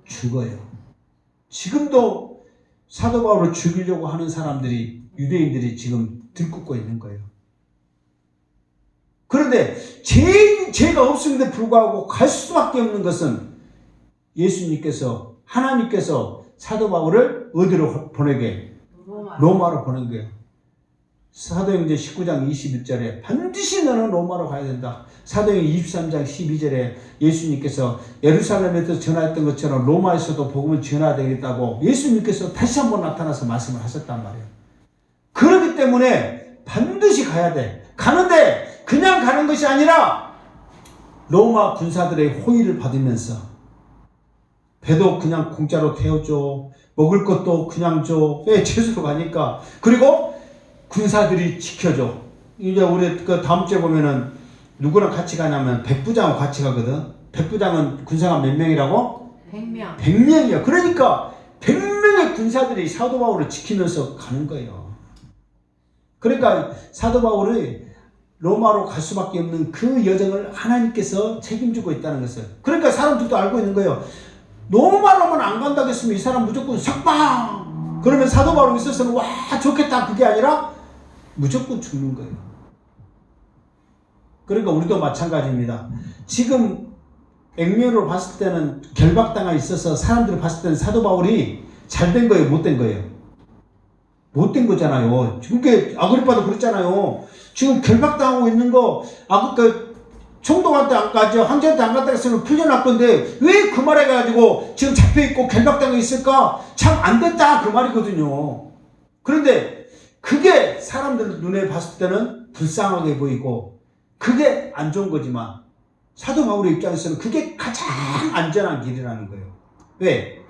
죽어요. 지금도 사도 바울을 죽이려고 하는 사람들이 유대인들이 지금 들끓고 있는 거예요. 그런데 죄가 없음에도 불구하고 갈 수밖에 없는 것은 예수님께서 하나님께서 사도 바울을 어디로 보내게? 로마로 보낸 거예요. 사도행전 19장 21절에 반드시 너는 로마로 가야 된다. 사도행전 23장 12절에 예수님께서 예루살렘에서 전하였던 것처럼 로마에서도 복음을 전해야 되겠다고 예수님께서 다시 한번 나타나서 말씀을 하셨단 말이에요. 그렇기 때문에 반드시 가야 돼. 가는데 그냥 가는 것이 아니라 로마 군사들의 호의를 받으면서 배도 그냥 공짜로 태워줘. 먹을 것도 그냥 줘. 왜 제수로 가니까. 그리고 군사들이 지켜줘. 이제 우리 그 다음 주에 보면은 누구랑 같이 가냐면 백부장하고 같이 가거든. 백부장은 군사가 몇 명이라고? 100명. 100명이야. 그러니까 100명의 군사들이 사도 바울을 지키면서 가는 거예요. 그러니까 사도 바울이 로마로 갈 수밖에 없는 그 여정을 하나님께서 책임지고 있다는 것을. 그러니까 사람들도 알고 있는 거예요. 로마로만 안 간다고 했으면 이 사람 무조건 석방! 그러면 사도 바울이 있어서는 와 좋겠다 그게 아니라 무조건 죽는 거예요. 그러니까 우리도 마찬가지입니다. 지금 액면으로 봤을 때는 결박당하 있어서 사람들이 봤을 때는 사도 바울이 잘 된 거예요? 못 된 거예요? 못 된 거잖아요. 그게 아그리빠도 그랬잖아요. 지금 결박당하고 있는 거 총독한테 안 가죠. 황제한테 안 갔다 했으면 풀려날 건데 왜 그 말 해가지고 지금 잡혀있고 결박당해 있을까? 참 안 됐다 그 말이거든요. 그런데 그게 사람들 눈에 봤을 때는 불쌍하게 보이고 그게 안 좋은 거지만 사도 바울의 입장에서는 그게 가장 안전한 길이라는 거예요. 왜?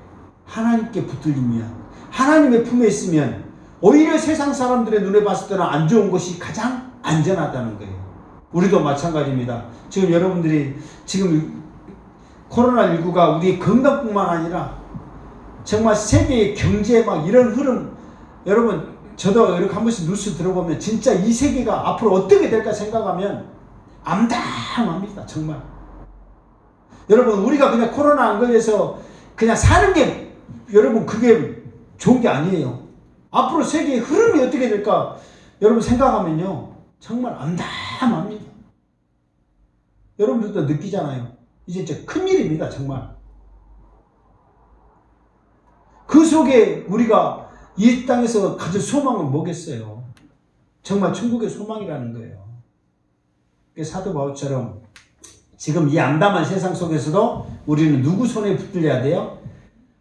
하나님께 붙들리면 하나님의 품에 있으면 오히려 세상 사람들의 눈에 봤을 때는 안 좋은 것이 가장 안전하다는 거예요. 우리도 마찬가지입니다. 지금 여러분들이 지금 코로나19가 우리 건강뿐만 아니라 정말 세계의 경제 막 이런 흐름 여러분 저도 이렇게 한 번씩 뉴스 들어보면 진짜 이 세계가 앞으로 어떻게 될까 생각하면 암담합니다. 정말. 여러분 우리가 그냥 코로나 안 걸려서 그냥 사는 게 여러분 그게 좋은 게 아니에요. 앞으로 세계의 흐름이 어떻게 될까 여러분 생각하면요 정말 암담합니다. 여러분들도 느끼잖아요. 이제 진짜 큰일입니다. 정말. 그 속에 우리가 이 땅에서 가진 소망은 뭐겠어요? 정말 천국의 소망이라는 거예요. 사도 바울처럼 지금 이 암담한 세상 속에서도 우리는 누구 손에 붙들려야 돼요?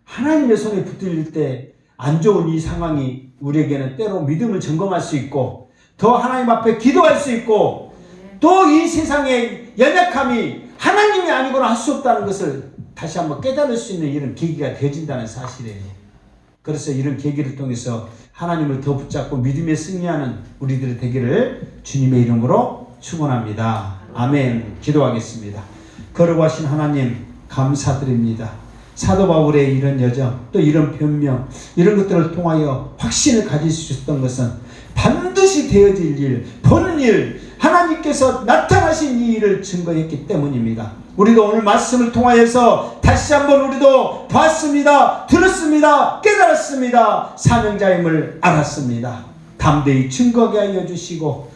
하나님의 손에 붙들릴 때 안 좋은 이 상황이 우리에게는 때로 믿음을 점검할 수 있고 더 하나님 앞에 기도할 수 있고 또 이 세상의 연약함이 하나님이 아니고는 할 수 없다는 것을 다시 한번 깨달을 수 있는 이런 계기가 되어진다는 사실이에요. 그래서 이런 계기를 통해서 하나님을 더 붙잡고 믿음에 승리하는 우리들의 되기를 주님의 이름으로 축원합니다. 아멘. 기도하겠습니다. 거룩하신 하나님 감사드립니다. 사도 바울의 이런 여정, 또 이런 변명, 이런 것들을 통하여 확신을 가질 수 있었던 것은 반드시 되어질 일, 본 일, 하나님께서 나타나신 이 일을 증거했기 때문입니다. 우리도 오늘 말씀을 통하여서 다시 한번 우리도 봤습니다. 들었습니다. 깨달았습니다. 사명자임을 알았습니다. 담대히 증거하게 하여 주시고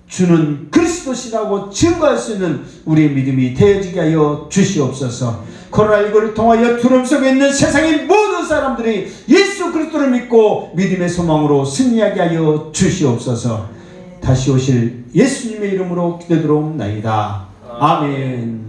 주는 그리스도시라고 증거할 수 있는 우리의 믿음이 되어지게 하여 주시옵소서. 코로나19를 통하여 두려움 속에 있는 세상의 모든 사람들이 예수 그리스도를 믿고 믿음의 소망으로 승리하게 하여 주시옵소서. 다시 오실 예수님의 이름으로 기도드리옵나이다. 아멘.